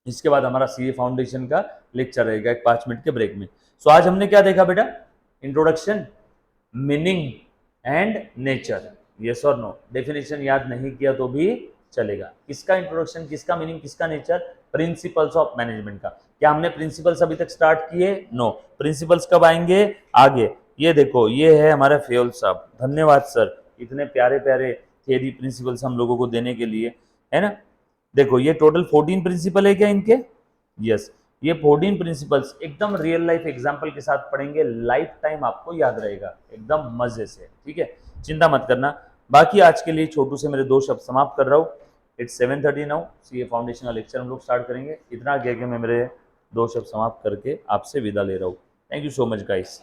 इसके बाद हमारा सीए फाउंडेशन का लेक्चर रहेगा एक 5 मिनट के ब्रेक में। सो आज हमने क्या देखा बेटा? Introduction, meaning and nature. Yes और नो? डेफिनेशन याद नहीं किया तो भी चलेगा। किसका इंट्रोडक्शन, किसका मीनिंग, किसका नेचर? प्रिंसिपल्स ऑफ मैनेजमेंट का। क्या हमने प्रिंसिपल्स अभी तक स्टार्ट किए? नो। प्रिंसिपल्स कब आएंगे? आगे। ये देखो, ये है हमारे फेयल साहब, धन्यवाद सर इतने प्यारे प्यारे थियरी प्रिंसिपल्स हम लोगों को देने के लिए, है ना। देखो ये टोटल 14 प्रिंसिपल है क्या इनके? यस। ये 14 प्रिंसिपल्स एकदम रियल लाइफ एग्जांपल के साथ पढ़ेंगे, लाइफ टाइम आपको याद रहेगा एकदम मजे से, ठीक है, चिंता मत करना। बाकी आज के लिए छोटू से मेरे 2 शब्द समाप्त कर रहा हूँ। इट्स 7:30 नाउ, सीए फाउंडेशन का लेक्चर हम लोग स्टार्ट करेंगे। इतना आगे मैं मेरे 2 शब्द समाप्त करके आपसे विदा ले रहा हूँ। Thank you so much guys.